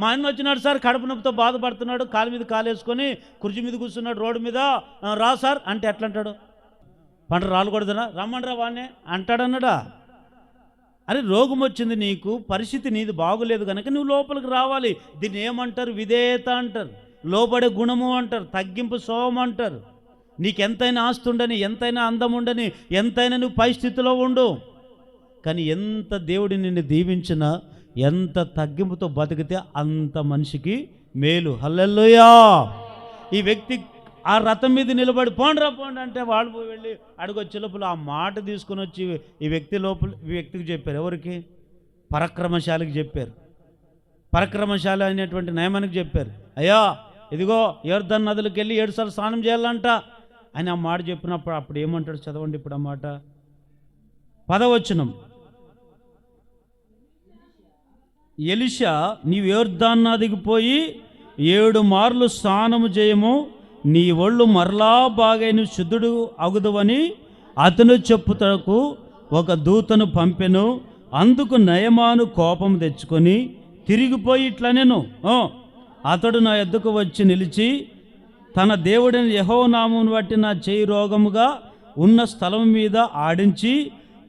మా ఆయన వచ్చినాడు సార్, కడుపు నొప్పితో బాధపడుతున్నాడు, కాలు మీద కాలు వేసుకొని కుర్చీ మీద కూర్చున్నాడు రోడ్డు మీద, రా సార్ అంటే ఎట్లా అంటాడు? పంట రాలకూడదనా, రమ్మండి రా వాడిని అంటాడన్నాడా? అరే రోగం వచ్చింది నీకు, పరిస్థితి నీది బాగులేదు కనుక నువ్వు లోపలికి రావాలి. దీన్ని ఏమంటారు? విధేయత అంటారు, లోబడే గుణము అంటారు, తగ్గింపు స్వభావం అంటారు. నీకు ఎంతైనా ఆస్తి ఉండని, ఎంతైనా అందం ఉండని, ఎంతైనా నువ్వు పై స్థితిలో ఉండు, కానీ ఎంత దేవుడి నిన్ను దీవించినా ఎంత తగ్గింపుతో బతికితే అంత మనిషికి మేలు. హల్లెలూయా. ఈ వ్యక్తి ఆ రథం మీద నిలబడి పోండి అంటే వాళ్ళు వెళ్ళి అడుగొచ్చే లోపల ఆ మాట తీసుకుని వచ్చి ఈ వ్యక్తికి చెప్పారు. ఎవరికి? పరాక్రమశాలికి చెప్పారు. పరాక్రమశాలి అయినటువంటి నయమానికి చెప్పారు, అయ్యా ఇదిగో యోర్దాను నదులకు వెళ్ళి 7 సార్లు స్నానం చేయాలంట అని ఆ మాట చెప్పినప్పుడు అప్పుడు ఏమంటాడు? చదవండి ఇప్పుడు ఆ మాట. 10వ వచనం. ఎలీషా నీవు యోర్దాను నదికి పోయి 7 మార్లు స్నానము చేయము, నీ ఒళ్ళు మరలా బాగైన శుద్ధుడు అగుదువని అతను చెప్పుటకు ఒక దూతను పంపెను. అందుకు నయమాను కోపం తెచ్చుకొని తిరిగిపోయి ఇట్లనెను, అతడు నా యొద్దకు వచ్చి నిలిచి తన దేవుడైన యెహోవా నామమును బట్టి నా చేయి రోగముగా ఉన్న స్థలం మీద ఆడించి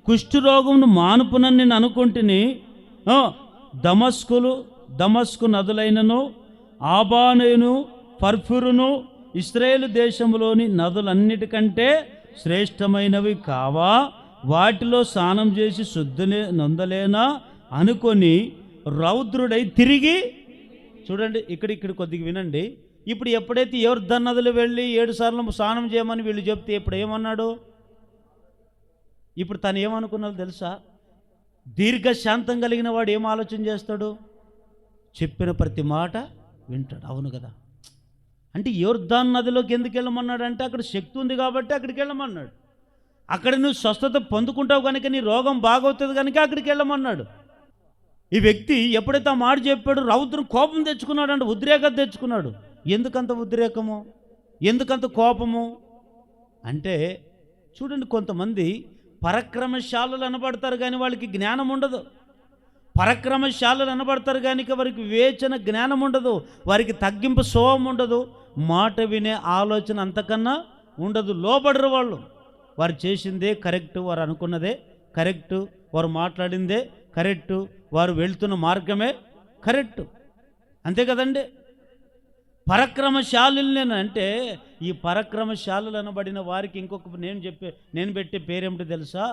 కుష్ఠరోగమును మానుపునని నేను అనుకుంటుని, దమస్కు నదులైనను ఆబానేను పర్ఫురును ఇశ్రాయేలు దేశంలోని నదులన్నిటికంటే శ్రేష్టమైనవి కావా? వాటిలో స్నానం చేసి శుద్ధిని నొందలేనా అనుకొని రౌద్రుడై తిరిగి, చూడండి ఇక్కడ కొద్దిగా వినండి. ఇప్పుడు ఎప్పుడైతే యోర్దాను నదిలో వెళ్ళి 7 సార్లు స్నానం చేయమని వీళ్ళు చెప్తే ఇప్పుడు ఏమన్నాడు? ఇప్పుడు తను ఏమనుకున్నాడు తెలుసా? దీర్ఘశాంతం కలిగిన వాడు ఏం ఆలోచన చేస్తాడు? చెప్పిన ప్రతి మాట వింటాడు. అవును కదా. అంటే యోర్దాను నదిలోకి ఎందుకు వెళ్ళమన్నాడు అంటే అక్కడ శక్తి ఉంది కాబట్టి అక్కడికి వెళ్ళమన్నాడు. అక్కడ నువ్వు స్వస్థత పొందుకుంటావు కనుక, నీ రోగం బాగవుతుంది కనుక అక్కడికి వెళ్ళమన్నాడు. ఈ వ్యక్తి ఎప్పుడైతే ఆ మాట చెప్పాడు రౌద్రం కోపం తెచ్చుకున్నాడు, అంటే ఉద్రేకత తెచ్చుకున్నాడు. ఎందుకంత ఉద్రేకము, ఎందుకంత కోపము అంటే చూడండి, కొంతమంది పరాక్రమశాలులు అనబడతారు కానీ వాళ్ళకి జ్ఞానం ఉండదు. పరాక్రమశాలులు అనబడతారు కానీ వారికి వివేచన జ్ఞానం ఉండదు, వారికి తగ్గింపు స్వభావం ఉండదు, మాట వినే ఆలోచన అంతకన్నా ఉండదు. లోబడరు వాళ్ళు. వారు చేసిందే కరెక్టు, వారు అనుకున్నదే కరెక్టు, వారు మాట్లాడిందే కరెక్టు, వారు వెళ్తున్న మార్గమే కరెక్టు. అంతే కదండి. పరాక్రమశాలులు అంటే ఈ పరాక్రమశాలులు అనబడిన వారికి ఇంకొక నేను పెట్టే పేరేమిటో తెలుసా?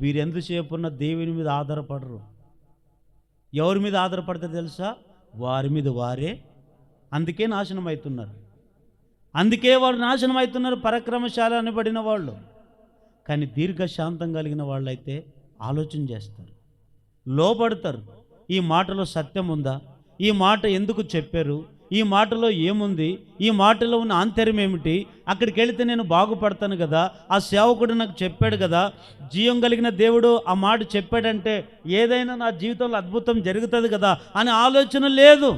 వీరెందుసేపు ఉన్న దేవుని మీద ఆధారపడరు. ఎవరి మీద ఆధారపడతారు తెలుసా? వారి మీద వారే. అందుకే నాశనం అవుతున్నారు. అందుకే వారు నాశనం అవుతున్నారు, పరాక్రమశాలి అనబడిన వాళ్ళు. కానీ దీర్ఘశాంతం కలిగిన వాళ్ళైతే ఆలోచన చేస్తారు, లోబడతారు. ఈ మాటలో సత్యం ఉందా? ఈ మాట ఎందుకు చెప్పారు? ఈ మాటలో ఏముంది? ఈ మాటలో ఉన్న ఆంతర్యం ఏమిటి? అక్కడికి వెళితే నేను బాగుపడతాను కదా, ఆ సేవకుడు నాకు చెప్పాడు కదా, జీవం కలిగిన దేవుడు ఆ మాట చెప్పాడంటే ఏదైనా నా జీవితంలో అద్భుతం జరుగుతుంది కదా అనే ఆలోచన లేదు.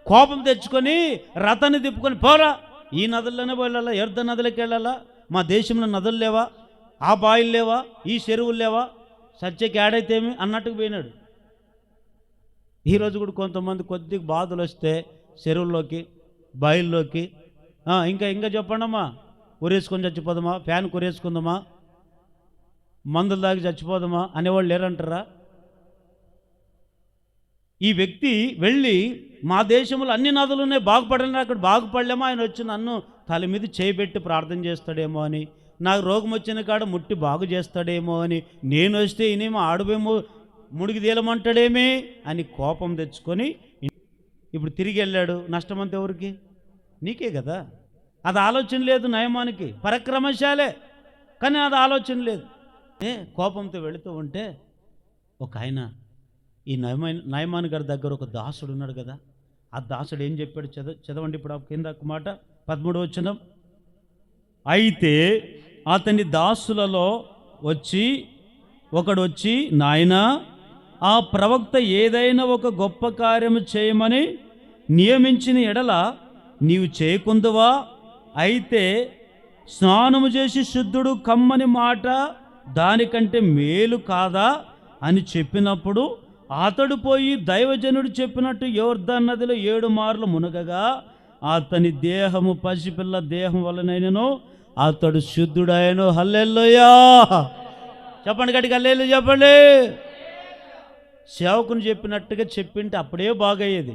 కోపం తెచ్చుకొని రథాన్ని తిప్పుకొని పోరా, ఈ నదుల్లోనే వెళ్ళాలా, ఎర్ద నదులకి వెళ్ళాలా, మా దేశంలో నదులు లేవా, ఆ బాయిలు లేవా, ఈ చెరువులు లేవా, సత్యకి ఏడైతేమి అన్నట్టుకు పోయినాడు. ఈరోజు కూడా కొంతమంది కొద్దిగా బాధలు వస్తే చెరువుల్లోకి, బాయిల్లోకి, ఇంకా చెప్పండమ్మా, ఉరేసుకొని చచ్చిపోదామా, ఫ్యాన్ కురేసుకుందామా, మందులు దాగి చచ్చిపోదామా అనేవాళ్ళు లేరంటారా? ఈ వ్యక్తి వెళ్ళి మా దేశంలో అన్ని నదులు ఉన్నాయి, బాగుపడలేని, అక్కడ బాగుపడలేమో, ఆయన వచ్చి నన్ను తల మీద చేయబెట్టి ప్రార్థన చేస్తాడేమో అని, నాకు రోగం వచ్చిన కాడ ముట్టి బాగు చేస్తాడేమో అని, నేను వస్తే ఈయనేమో ఆడవేమో ముడికి తేలమంటాడేమే అని కోపం తెచ్చుకొని ఇప్పుడు తిరిగి వెళ్ళాడు. నష్టమంతా ఎవరికి? నీకే కదా. అది ఆలోచన లేదు నయమానికి, పరాక్రమశాలే కానీ అది ఆలోచన లేదు. కోపంతో వెళుతూ ఉంటే ఒక ఆయన, ఈ నయమాన్ గారి దగ్గర ఒక దాసుడు ఉన్నాడు కదా, ఆ దాసుడు ఏం చెప్పాడు చదవండి ఇప్పుడు కింద మాట 13వ వచనం. అయితే అతని దాసులలో ఒకడు వచ్చి నాయనా, ఆ ప్రవక్త ఏదైనా ఒక గొప్ప కార్యము చేయమని నియమించిన ఎడల నీవు చేయకుందువా? అయితే స్నానము చేసి శుద్ధుడు కమ్మని మాట దానికంటే మేలు కాదా అని చెప్పినప్పుడు అతడు పోయి దైవజనుడు చెప్పినట్టు యోర్దాను నదిలో 7 మార్లు మునగగా అతని దేహము పసిపిల్ల దేహం వలనైనను అతడు శుద్ధుడాయను. హల్లెలూయా చెప్పండి, గట్టిగా హల్లెలూయా చెప్పండి. సేవకుని చెప్పినట్టుగా చెప్పింటే అప్పుడే బాగయ్యేది.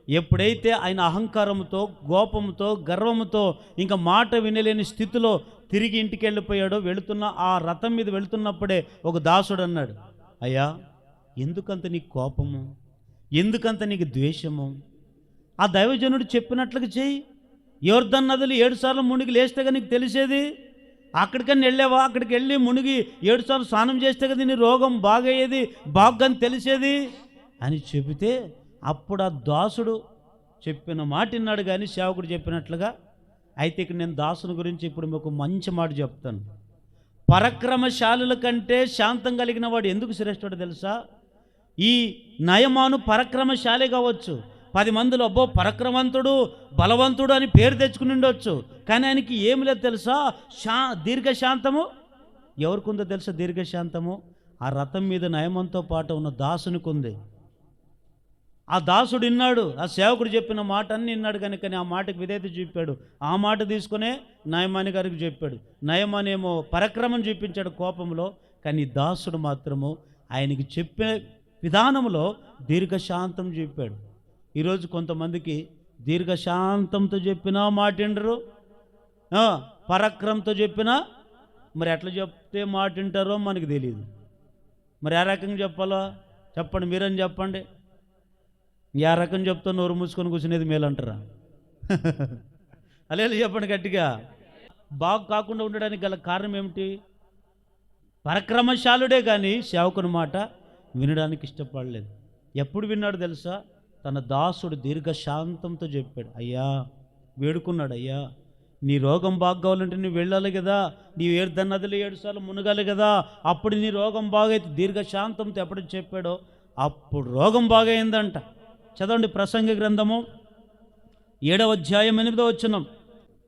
ఎప్పుడైతే ఆయన అహంకారంతో, కోపంతో, గర్వంతో ఇంకా మాట వినలేని స్థితిలో తిరిగి ఇంటికి వెళ్ళిపోయాడో, వెళుతున్న ఆ రథం మీద వెళుతున్నప్పుడే ఒక దాసుడు అన్నాడు, అయ్యా ఎందుకంత నీకు కోపము, ఎందుకంత నీకు ద్వేషము? ఆ దైవజనుడు చెప్పినట్లుగా చెయ్యి. యోర్దాను నదులు 7 సార్లు మునిగి లేస్తే నీకు తెలిసేది. అక్కడికని వెళ్ళావా? అక్కడికి వెళ్ళి మునిగి 7 సార్లు స్నానం చేస్తే కదా నీ రోగం బాగయ్యేది, బాగని తెలిసేది అని చెబితే అప్పుడు ఆ దాసుడు చెప్పిన మాట విన్నాడు. కానీ సేవకుడు చెప్పినట్లుగా అయితే ఇక్కడ నేను దాసుని గురించి ఇప్పుడు మీకు మంచి మాట చెప్తాను. పరాక్రమశాలుల కంటే శాంతం కలిగిన వాడు ఎందుకు శ్రేష్ఠుడు తెలుసా? ఈ నయమాను పరాక్రమశాలి కావచ్చు, 10 మందిలో అబ్బో పరాక్రమంతుడు, బలవంతుడు అని పేరు తెచ్చుకుని ఉండొచ్చు, కానీ ఆయనకి ఏమి లేదు తెలుసా? దీర్ఘశాంతము ఎవరికి ఉందో తెలుసా? దీర్ఘశాంతము ఆ రథం మీద నయమంతో పాటు ఉన్న దాసునికి ఉంది. ఆ దాసుడు విన్నాడు, ఆ సేవకుడు చెప్పిన మాట అన్ని విన్నాడు కనుక ఆ మాటకు విధేయత చూపాడు. ఆ మాట తీసుకునే నయమాని గారికి చెప్పాడు. నయమానేమో పరాక్రమం చూపించాడు కోపంలో, కానీ దాసుడు మాత్రము ఆయనకి చెప్పే విధానంలో దీర్ఘశాంతం చెప్పాడు. ఈరోజు కొంతమందికి దీర్ఘశాంతంతో చెప్పినా మాటిండరు, పరాక్రమంతో చెప్పినా మరి ఎట్లా చెప్తే మాటింటారో మనకు తెలియదు. మరి ఏ రకంగా చెప్పాలో చెప్పండి, మీరని చెప్పండి. ఏ రకం చెప్తా నోరు మూసుకొని కూర్చునేది మేలంటారా? అలే చెప్పండి గట్టిగా. బాగు కాకుండా ఉండడానికి గల కారణం ఏమిటి? పరాక్రమశాలుడే కానీ సేవకుని మాట వినడానికి ఇష్టపడలేదు. ఎప్పుడు విన్నాడు తెలుసా? తన దాసుడు దీర్ఘశాంతంతో చెప్పాడు, అయ్యా వేడుకున్నాడు, అయ్యా నీ రోగం బాగు కావాలంటే నువ్వు వెళ్ళాలి కదా, నీ 7 నదులు 7 సార్లు మునగాలి కదా, అప్పుడు నీ రోగం బాగైతే. దీర్ఘశాంతంతో ఎప్పుడు చెప్పాడో అప్పుడు రోగం బాగైందంట. చదవండి ప్రసంగి గ్రంథము 7వ అధ్యాయం 8వ వచనం.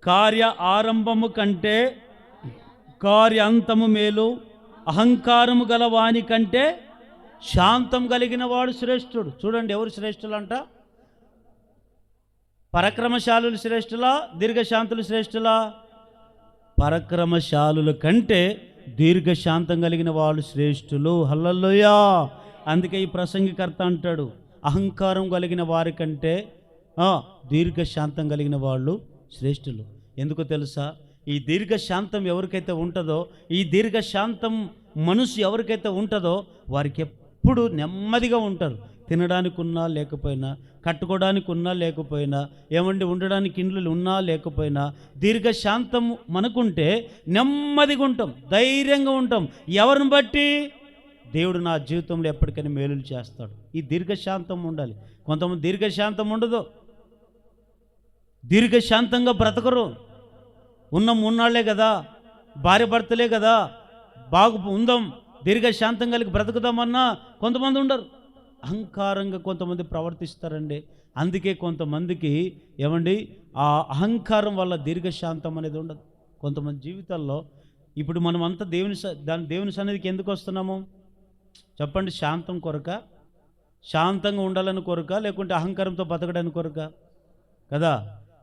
కార్య ఆరంభము కంటే కార్య అంతము మేలు, అహంకారము గల వాని కంటే శాంతం కలిగిన వాడు శ్రేష్ఠుడు. చూడండి, ఎవరు శ్రేష్ఠులంట? పరక్రమశాలులు శ్రేష్ఠులా, దీర్ఘశాంతులు శ్రేష్ఠులా? పరక్రమశాలుల కంటే దీర్ఘశాంతం కలిగిన వాళ్ళు శ్రేష్ఠులు. హల్లెలూయా. అందుకే ఈ ప్రసంగికర్త అంటాడు, అహంకారం కలిగిన వారి కంటే దీర్ఘశాంతం కలిగిన వాళ్ళు శ్రేష్ఠులు. ఎందుకో తెలుసా? ఈ దీర్ఘశాంతం ఎవరికైతే ఉంటుందో, ఈ దీర్ఘశాంతం మనసు ఎవరికైతే ఉంటుందో వారికి ఎప్పుడు నెమ్మదిగా ఉంటారు. తినడానికి ఉన్నా లేకపోయినా, కట్టుకోవడానికి ఉన్నా లేకపోయినా, ఏమండి ఉండడానికి ఇండ్లు ఉన్నా లేకపోయినా, దీర్ఘశాంతం మనకుంటే నెమ్మదిగా ఉంటాం, ధైర్యంగా ఉంటాం. ఎవరిని బట్టి? దేవుడు నా జీవితంలో ఎప్పటికైనా మేలులు చేస్తాడు. ఈ దీర్ఘశాంతం ఉండాలి. కొంతమంది దీర్ఘశాంతం ఉండదు, దీర్ఘశాంతంగా బ్రతకరు. ఉన్న మూన్నాళ్లే కదా, భార్య భర్తలే కదా, ఉందాం, దీర్ఘశాంతం కలిగి బ్రతుకుదామన్నా కొంతమంది ఉండరు. అహంకారంగా కొంతమంది ప్రవర్తిస్తారండి. అందుకే కొంతమందికి ఏమండి ఆ అహంకారం వల్ల దీర్ఘశాంతం అనేది ఉండదు కొంతమంది జీవితాల్లో. ఇప్పుడు మనం అంతా దేవుని సన్నిధికి ఎందుకు వస్తున్నాము చెప్పండి? శాంతం కొరక, శాంతంగా ఉండాలని కొరక, లేకుంటే అహంకారంతో బతకడానికి కొరక కదా?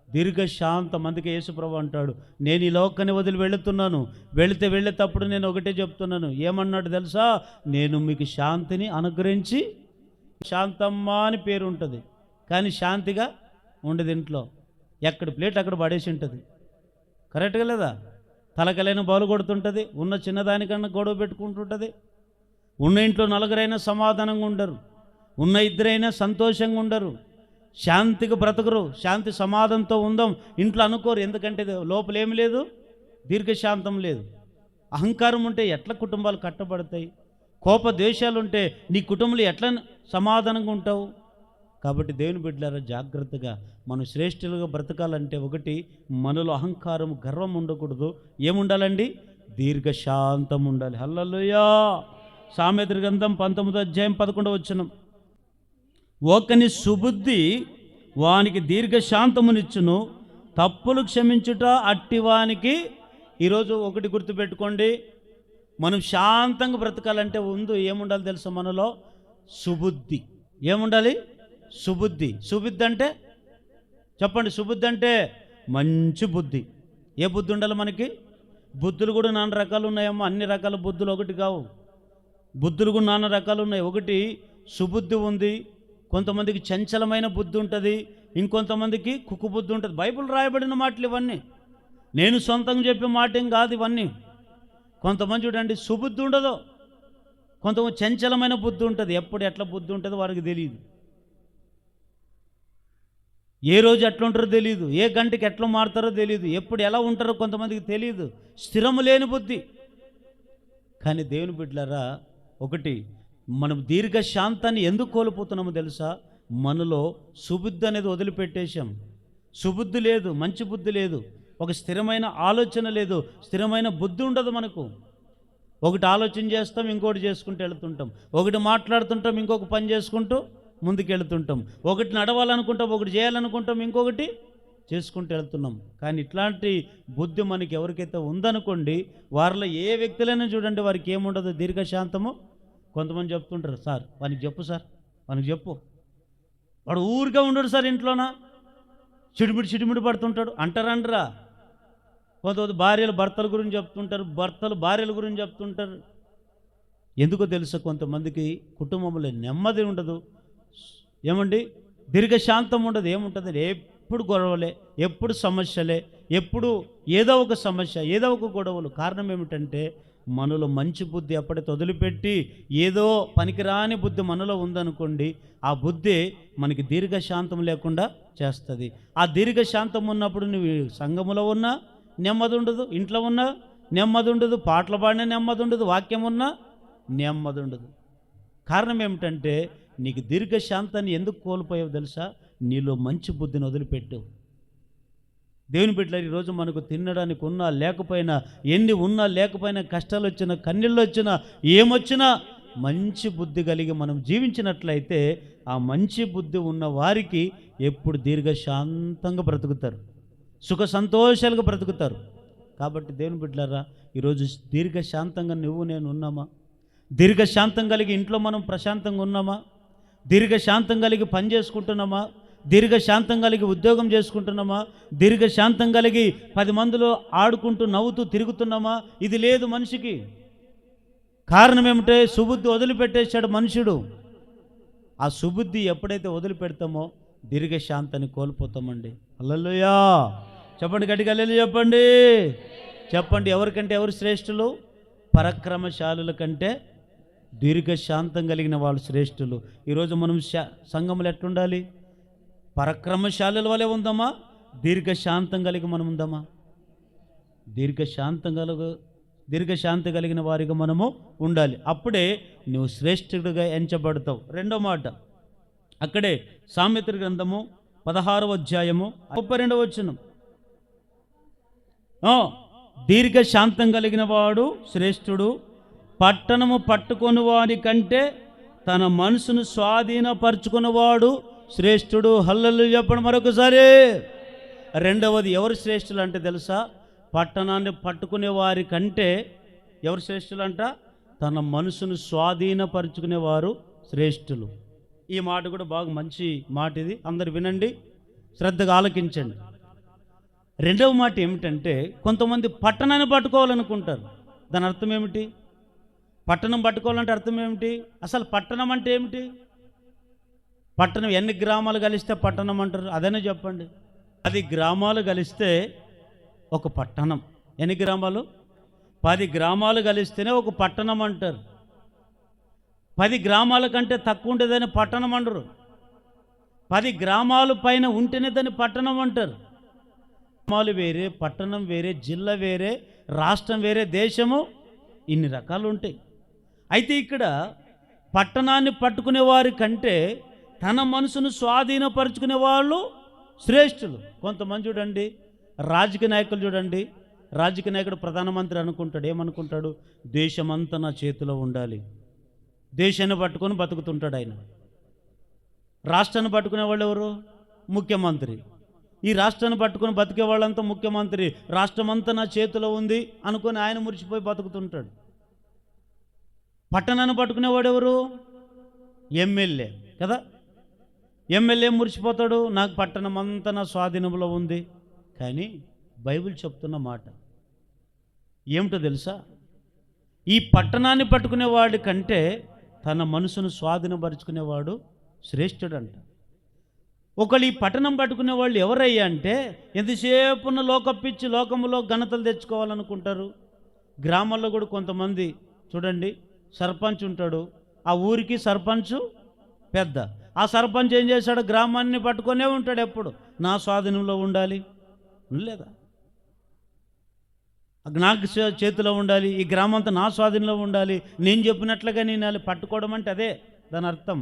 దీర్ఘశాంతం. అందుకే యేసుప్రభు అంటాడు, నేను ఈ లోకాన్ని వదిలి వెళుతున్నాను, వెళ్ళేటప్పుడు నేను ఒకటే చెప్తున్నాను. ఏమన్నాడు తెలుసా? నేను మీకు శాంతిని అనుగ్రహించి, శాంతమ్మ అని పేరు ఉంటుంది కానీ శాంతిగా ఉండదు. ఇంట్లో ఎక్కడ ప్లేట్ అక్కడ పడేసి ఉంటుంది. కరెక్ట్గా లేదా? తలకలైన బాలు కొడుతుంటుంది, ఉన్న చిన్నదానికన్నా గొడవ పెట్టుకుంటుంటుంది. ఉన్న ఇంట్లో నలుగురైనా సమాధానంగా ఉండరు, ఉన్న ఇద్దరైనా సంతోషంగా ఉండరు, శాంతిగా బ్రతకరు. శాంతి సమాధానంతో ఉందాం ఇంట్లో అనుకోరు. ఎందుకంటే లోపల ఏమి లేదు, దీర్ఘశాంతం లేదు. అహంకారం ఉంటే ఎట్లా కుటుంబాలు కట్టబడతాయి? కోప ద్వేషాలు ఉంటే నీ కుటుంబంలో ఎట్లా సమాధానంగా ఉంటావు? కాబట్టి దేవుని బిడ్డలారా, జాగ్రత్తగా మనం శ్రేష్ఠులుగా బ్రతకాలంటే ఒకటి, మనలో అహంకారం గర్వం ఉండకూడదు. ఏముండాలండి? దీర్ఘశాంతం ఉండాలి. హల్లెలూయా. సామెతల గ్రంథం 19:11 ఒకని సుబుద్ధి వానికి దీర్ఘశాంతమునిచ్చును, తప్పులు క్షమించుట అట్టివానికి. ఈరోజు ఒకటి గుర్తుపెట్టుకోండి, మనం శాంతంగా బ్రతకాలంటే ఏముండాలి తెలుసా? మనలో సుబుద్ధి. ఏముండాలి? సుబుద్ధి. సుబుద్ధి అంటే చెప్పండి. సుబుద్ధి అంటే మంచి బుద్ధి. ఏ బుద్ధి ఉండాలి మనకి? బుద్ధులు కూడా నానా రకాలు ఉన్నాయమ్మా. అన్ని రకాల బుద్ధులు ఒకటి కావు. బుద్ధులు కూడా నానా రకాలు ఉన్నాయి. ఒకటి సుబుద్ధి ఉంది, కొంతమందికి చంచలమైన బుద్ధి ఉంటుంది, ఇంకొంతమందికి కుక్కు బుద్ధి ఉంటుంది. బైబిల్ రాయబడిన మాటలు ఇవన్నీ, నేను సొంతంగా చెప్పే మాట ఏం కాదు ఇవన్నీ. కొంతమంది చూడండి సుబుద్ధి ఉండదు, కొంతమంది చంచలమైన బుద్ధి ఉంటుంది. ఎప్పుడు ఎట్లా బుద్ధి ఉంటుందో వారికి తెలియదు, ఏ రోజు ఎట్లా ఉంటారో తెలియదు, ఏ గంటకి ఎట్లా మారుతారో తెలియదు, ఎప్పుడు ఎలా ఉంటారో కొంతమందికి తెలియదు. స్థిరము లేని బుద్ధి. కానీ దేవుని బిడ్డలారా, ఒకటి, మనం దీర్ఘశాంతాన్ని ఎందుకు కోల్పోతున్నామో తెలుసా? మనలో సుబుద్ధి అనేది వదిలిపెట్టేశాం. సుబుద్ధి లేదు, మంచి బుద్ధి లేదు, ఒక స్థిరమైన ఆలోచన లేదు, స్థిరమైన బుద్ధి ఉండదు మనకు. ఒకటి ఆలోచన చేస్తాం, ఇంకోటి చేసుకుంటూ వెళుతుంటాం. ఒకటి మాట్లాడుతుంటాం, ఇంకొక పని చేసుకుంటూ ముందుకు వెళుతుంటాం. ఒకటి నడవాలనుకుంటాం, ఒకటి చేయాలనుకుంటాం, ఇంకొకటి చేసుకుంటూ వెళ్తున్నాం. కానీ ఇట్లాంటి బుద్ధి మనకి ఎవరికైతే ఉందనుకోండి, వారిలో ఏ వ్యక్తులైనా చూడండి, వారికి ఏముండదు, దీర్ఘశాంతము. కొంతమంది చెప్తుంటారు, సార్ వానికి చెప్పు, సార్ వానికి చెప్పు, వాడు ఊరిగా ఉండడు సార్, ఇంట్లోనా చిడిమిడి పడుతుంటాడు అంటారంటరా. కొంతమంది భార్యలు భర్తల గురించి చెప్తుంటారు, భర్తలు భార్యల గురించి చెప్తుంటారు. ఎందుకో తెలుసా? కొంతమందికి కుటుంబంలో నెమ్మది ఉండదు, ఏమండి దీర్ఘశాంతం ఉండదు. ఏముంటుంది? ఎప్పుడు గొడవలే, ఎప్పుడు సమస్యలే, ఎప్పుడు ఏదో ఒక సమస్య, ఏదో ఒక గొడవలు. కారణం ఏమిటంటే మనలో మంచి బుద్ధి అప్పటికి వదిలిపెట్టి ఏదో పనికిరాని బుద్ధి మనలో ఉందనుకోండి, ఆ బుద్ధి మనకి దీర్ఘశాంతం లేకుండా చేస్తుంది. ఆ దీర్ఘశాంతం ఉన్నప్పుడు నువ్వు సంఘములో ఉన్నా నెమ్మది ఉండదు, ఇంట్లో ఉన్నా నెమ్మది ఉండదు, పాటలు పాడినా నెమ్మది ఉండదు, వాక్యం ఉన్నా నెమ్మది ఉండదు. కారణం ఏమిటంటే నీకు దీర్ఘశాంతాన్ని ఎందుకు కోల్పోయావు తెలుసా? నీలో మంచి బుద్ధిని వదిలిపెట్టు. దేవుని బిడ్డలారా, ఈరోజు మనకు తినడానికి ఉన్నా లేకపోయినా, ఎన్ని ఉన్నా లేకపోయినా, కష్టాలు వచ్చినా, కన్నీళ్ళు వచ్చినా, ఏమొచ్చినా మంచి బుద్ధి కలిగి మనం జీవించినట్లయితే ఆ మంచి బుద్ధి ఉన్న వారికి ఎప్పుడు దీర్ఘశాంతంగా బ్రతుకుతారు, సుఖ సంతోషాలుగా బ్రతుకుతారు. కాబట్టి దేవుని బిడ్డలారా, ఈరోజు దీర్ఘశాంతంగా నువ్వు నేను ఉన్నామా? దీర్ఘశాంతం కలిగి ఇంట్లో మనం ప్రశాంతంగా ఉన్నామా? దీర్ఘశాంతం కలిగి పని చేసుకుంటున్నామా? దీర్ఘశాంతం కలిగి ఉద్యోగం చేసుకుంటున్నామా? దీర్ఘశాంతం కలిగి 10 మందిలో ఆడుకుంటూ నవ్వుతూ తిరుగుతున్నామా? ఇది లేదు మనిషికి. కారణం ఏమిటే? సుబుద్ధి వదిలిపెట్టేశాడు మనుషుడు. ఆ సుబుద్ధి ఎప్పుడైతే వదిలిపెడతామో దీర్ఘశాంతాన్ని కోల్పోతామండి. హల్లెలూయా చెప్పండి, గట్టిగా హల్లెలూయా చెప్పండి. చెప్పండి, ఎవరికంటే ఎవరు శ్రేష్ఠులు? పరాక్రమశాలుల కంటే దీర్ఘశాంతం కలిగిన వాళ్ళు శ్రేష్ఠులు. ఈరోజు మనం సంఘములు ఎట్లుండాలి? పరాక్రమశాలుల వలె ఉందామా? దీర్ఘశాంతం కలిగి మనం ఉందామా? దీర్ఘశాంతి కలిగిన వారిగా మనము ఉండాలి. అప్పుడే నువ్వు శ్రేష్ఠుడిగా ఎంచబడతావు. రెండో మాట అక్కడే సామెతల గ్రంథము 16వ అధ్యాయము 32వ వచనం. దీర్ఘశాంతం కలిగిన వాడు శ్రేష్ఠుడు, పట్టణము పట్టుకొని వారి కంటే తన మనసును స్వాధీనపరుచుకున్నవాడు శ్రేష్ఠుడు. హల్లెలూయా చెప్పండి మరొకసారి. రెండవది ఎవరు శ్రేష్ఠులు అంటే తెలుసా? పట్టణాన్ని పట్టుకునే వారి కంటే ఎవరు శ్రేష్ఠులు అంట? తన మనసును స్వాధీనపరుచుకునేవారు శ్రేష్ఠులు. ఈ మాట కూడా బాగా మంచి మాట, ఇది అందరు వినండి, శ్రద్ధగా ఆలకించండి. రెండవ మాట ఏమిటంటే, కొంతమంది పట్టణాన్ని పట్టుకోవాలనుకుంటారు. దాని అర్థం ఏమిటి? పట్టణం పట్టుకోవాలంటే అర్థం ఏమిటి? అసలు పట్టణం అంటే ఏమిటి? పట్టణం ఎన్ని గ్రామాలు కలిస్తే పట్టణం అంటారు? అదనే చెప్పండి. 10 గ్రామాలు కలిస్తే ఒక పట్టణం. ఎన్ని గ్రామాలు? 10 గ్రామాలు కలిస్తేనే ఒక పట్టణం అంటారు. 10 గ్రామాల కంటే తక్కువ ఉండేదని పట్టణం అంటారు. 10 గ్రామాలు పైన ఉంటేనే దాన్ని పట్టణం అంటారు. గ్రామాలు వేరే, పట్టణం వేరే, జిల్లా వేరే, రాష్ట్రం వేరే, దేశము, ఇన్ని రకాలు ఉంటాయి. అయితే ఇక్కడ పట్టణాన్ని పట్టుకునే వారి కంటే తన మనసును స్వాధీనపరుచుకునే వాళ్ళు శ్రేష్ఠులు. కొంతమంది చూడండి, రాజకీయ నాయకులు చూడండి, రాజకీయ నాయకుడు ప్రధానమంత్రి అనుకుంటాడు. ఏమనుకుంటాడు? దేశమంతా నా చేతిలో ఉండాలి, దేశాన్ని పట్టుకొని బతుకుతుంటాడు ఆయన. రాష్ట్రాన్ని పట్టుకునే వాళ్ళు ఎవరు? ముఖ్యమంత్రి. ఈ రాష్ట్రాన్ని పట్టుకొని బతికే వాళ్ళంతా ముఖ్యమంత్రి, రాష్ట్రమంతా నా చేతిలో ఉంది అనుకొని ఆయన మురిసిపోయి బతుకుతుంటాడు. పట్టణాన్ని పట్టుకునేవాడు ఎవరు? ఎమ్మెల్యే కదా. ఎమ్మెల్యే మురిసిపోతాడు, నాకు పట్టణం అంతా నా స్వాధీనంలో ఉంది. కానీ బైబిల్ చెప్తున్న మాట ఏమిటో తెలుసా? ఈ పట్టణాన్ని పట్టుకునేవాడి కంటే తన మనసును స్వాధీనపరుచుకునేవాడు శ్రేష్ఠుడంట. ఒకళ్ళు ఈ పట్టణం పట్టుకునే వాళ్ళు ఎవరయ్యా అంటే, ఎంతసేపున్న లోకపిచ్చి లోకములో ఘనతలు తెచ్చుకోవాలనుకుంటారు. గ్రామాల్లో కూడా కొంతమంది చూడండి, సర్పంచ్ ఉంటాడు, ఆ ఊరికి సర్పంచ్ పెద్ద. ఆ సర్పంచ్ ఏం చేశాడు? గ్రామాన్ని పట్టుకొనే ఉంటాడు, ఎప్పుడు నా స్వాధీనంలో ఉండాలి, లేదా నాకు చేతిలో ఉండాలి, ఈ గ్రామం అంతా నా స్వాధీనంలో ఉండాలి, నేను చెప్పినట్లుగా నేను పట్టుకోవడం అంటే అదే దాని అర్థం.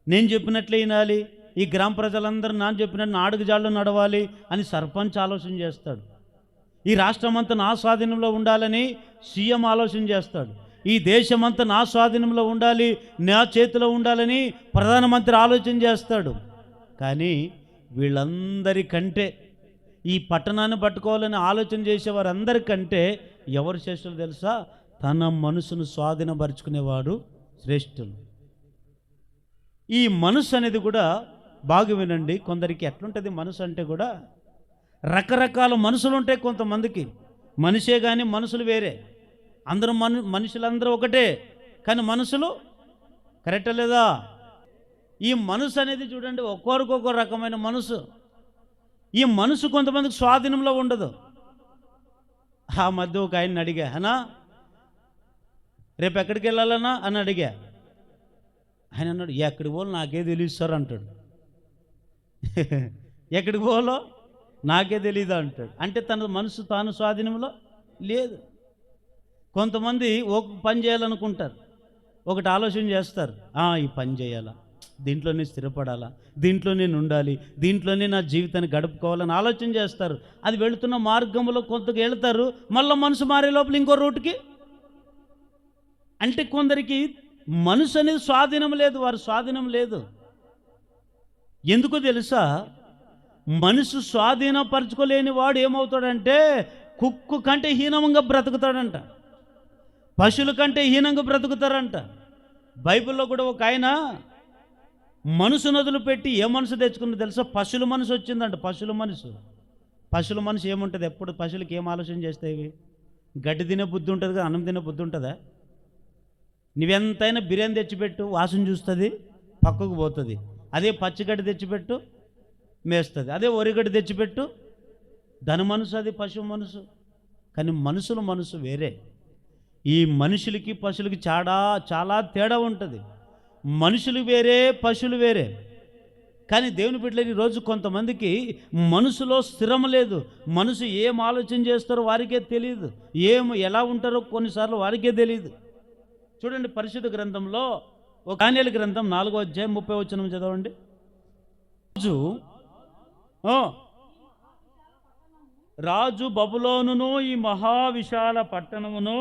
నేను చెప్పినట్లే వినాలి, ఈ గ్రామ ప్రజలందరూ నాన్న చెప్పినట్టు నా అడుగుజాడలో నడవాలి అని సర్పంచ్ ఆలోచన చేస్తాడు. ఈ రాష్ట్రం అంతా నా స్వాధీనంలో ఉండాలని సీఎం ఆలోచన చేస్తాడు. ఈ దేశమంతా నా స్వాధీనంలో ఉండాలి, నా చేతిలో ఉండాలని ప్రధానమంత్రి ఆలోచన చేస్తాడు. కానీ వీళ్ళందరికంటే, ఈ పట్టణాన్ని పట్టుకోవాలని ఆలోచన చేసేవారందరికంటే ఎవరు శ్రేష్ఠులు తెలుసా? తన మనసును స్వాధీనపరుచుకునేవాడు శ్రేష్ఠులు. ఈ మనసు అనేది కూడా బాగా వినండి. కొందరికి ఎట్లుంటుంది మనసు అంటే కూడా రకరకాల మనసులు ఉంటాయి. కొంతమందికి మనిషే కానీ మనసులు వేరే. అందరూ మనుషులందరూ ఒకటే, కానీ మనసులు కరెక్టా లేదా? ఈ మనసు అనేది చూడండి, ఒక్కొక్క రకమైన మనసు. ఈ మనసు కొంతమందికి స్వాధీనంలో ఉండదు. ఆ మధ్య ఒక ఆయన్ని అడిగా, అన్నా రేపు ఎక్కడికి వెళ్ళాలన్నా అని అడిగా. ఆయన అన్నాడు, ఎక్కడికి పోలో నాకే తెలియదు సార్ అంటాడు. ఎక్కడికి పోలో నాకే తెలియదు అంటాడు. అంటే తన మనసు తాను స్వాధీనంలో లేదు. కొంతమంది ఒక పని చేయాలనుకుంటారు, ఒకటి ఆలోచన చేస్తారు, ఈ పని చేయాలా, దీంట్లోనే స్థిరపడాలా, దీంట్లో నేను ఉండాలి, దీంట్లోనే నా జీవితాన్ని గడుపుకోవాలని ఆలోచన చేస్తారు. అది వెళుతున్న మార్గంలో కొంతకు వెళతారు, మళ్ళీ మనసు మారే లోపల ఇంకో రూట్కి. అంటే కొందరికి మనసు అనేది స్వాధీనం లేదు, వారి స్వాధీనం లేదు. ఎందుకు తెలుసా? మనసు స్వాధీనపరచుకోలేని వాడు ఏమవుతాడంటే కుక్కు కంటే హీనంగా బ్రతుకుతాడంట. పశువుల కంటే హీనంగా బ్రతుకుతారంట. బైబిల్లో కూడా ఒక ఆయన మనసు నదులు పెట్టి ఏ మనసు తెచ్చుకుందో తెలుసా? పశువుల మనసు వచ్చిందంట. పశువుల మనసు ఏముంటుంది? ఎప్పుడు పశువులకి ఏం ఆలోచన చేస్తాయి? గడ్డి తినే బుద్ధి ఉంటుంది కదా, అన్నం తినే బుద్ధి ఉంటుందా? నువ్వెంతైనా బిర్యానీ తెచ్చిపెట్టు, వాసన చూస్తుంది, పక్కకు పోతుంది. అదే పచ్చిగడ్డి తెచ్చిపెట్టు, మేస్తుంది. అదే ఒరిగడ్డి తెచ్చిపెట్టు, దాని మనసు అది పశువు మనసు. కానీ మనసు వేరే. ఈ మనుషులకి పశువులకి చాలా తేడా ఉంటుంది. మనుషులు వేరే, పశువులు వేరే. కానీ దేవుని బిడ్డలు ఈరోజు కొంతమందికి మనసులో స్థిరం లేదు. మనసు ఏం ఆలోచన చేస్తారో వారికే తెలియదు, ఎలా ఉంటారో కొన్నిసార్లు వారికే తెలియదు. చూడండి, పరిశుద్ధ గ్రంథంలో ఒక దానియేలు గ్రంథం 4వ అధ్యాయం 30వ వచనం చదవండి. రాజు బబులోనును ఈ మహావిశాల పట్టణమును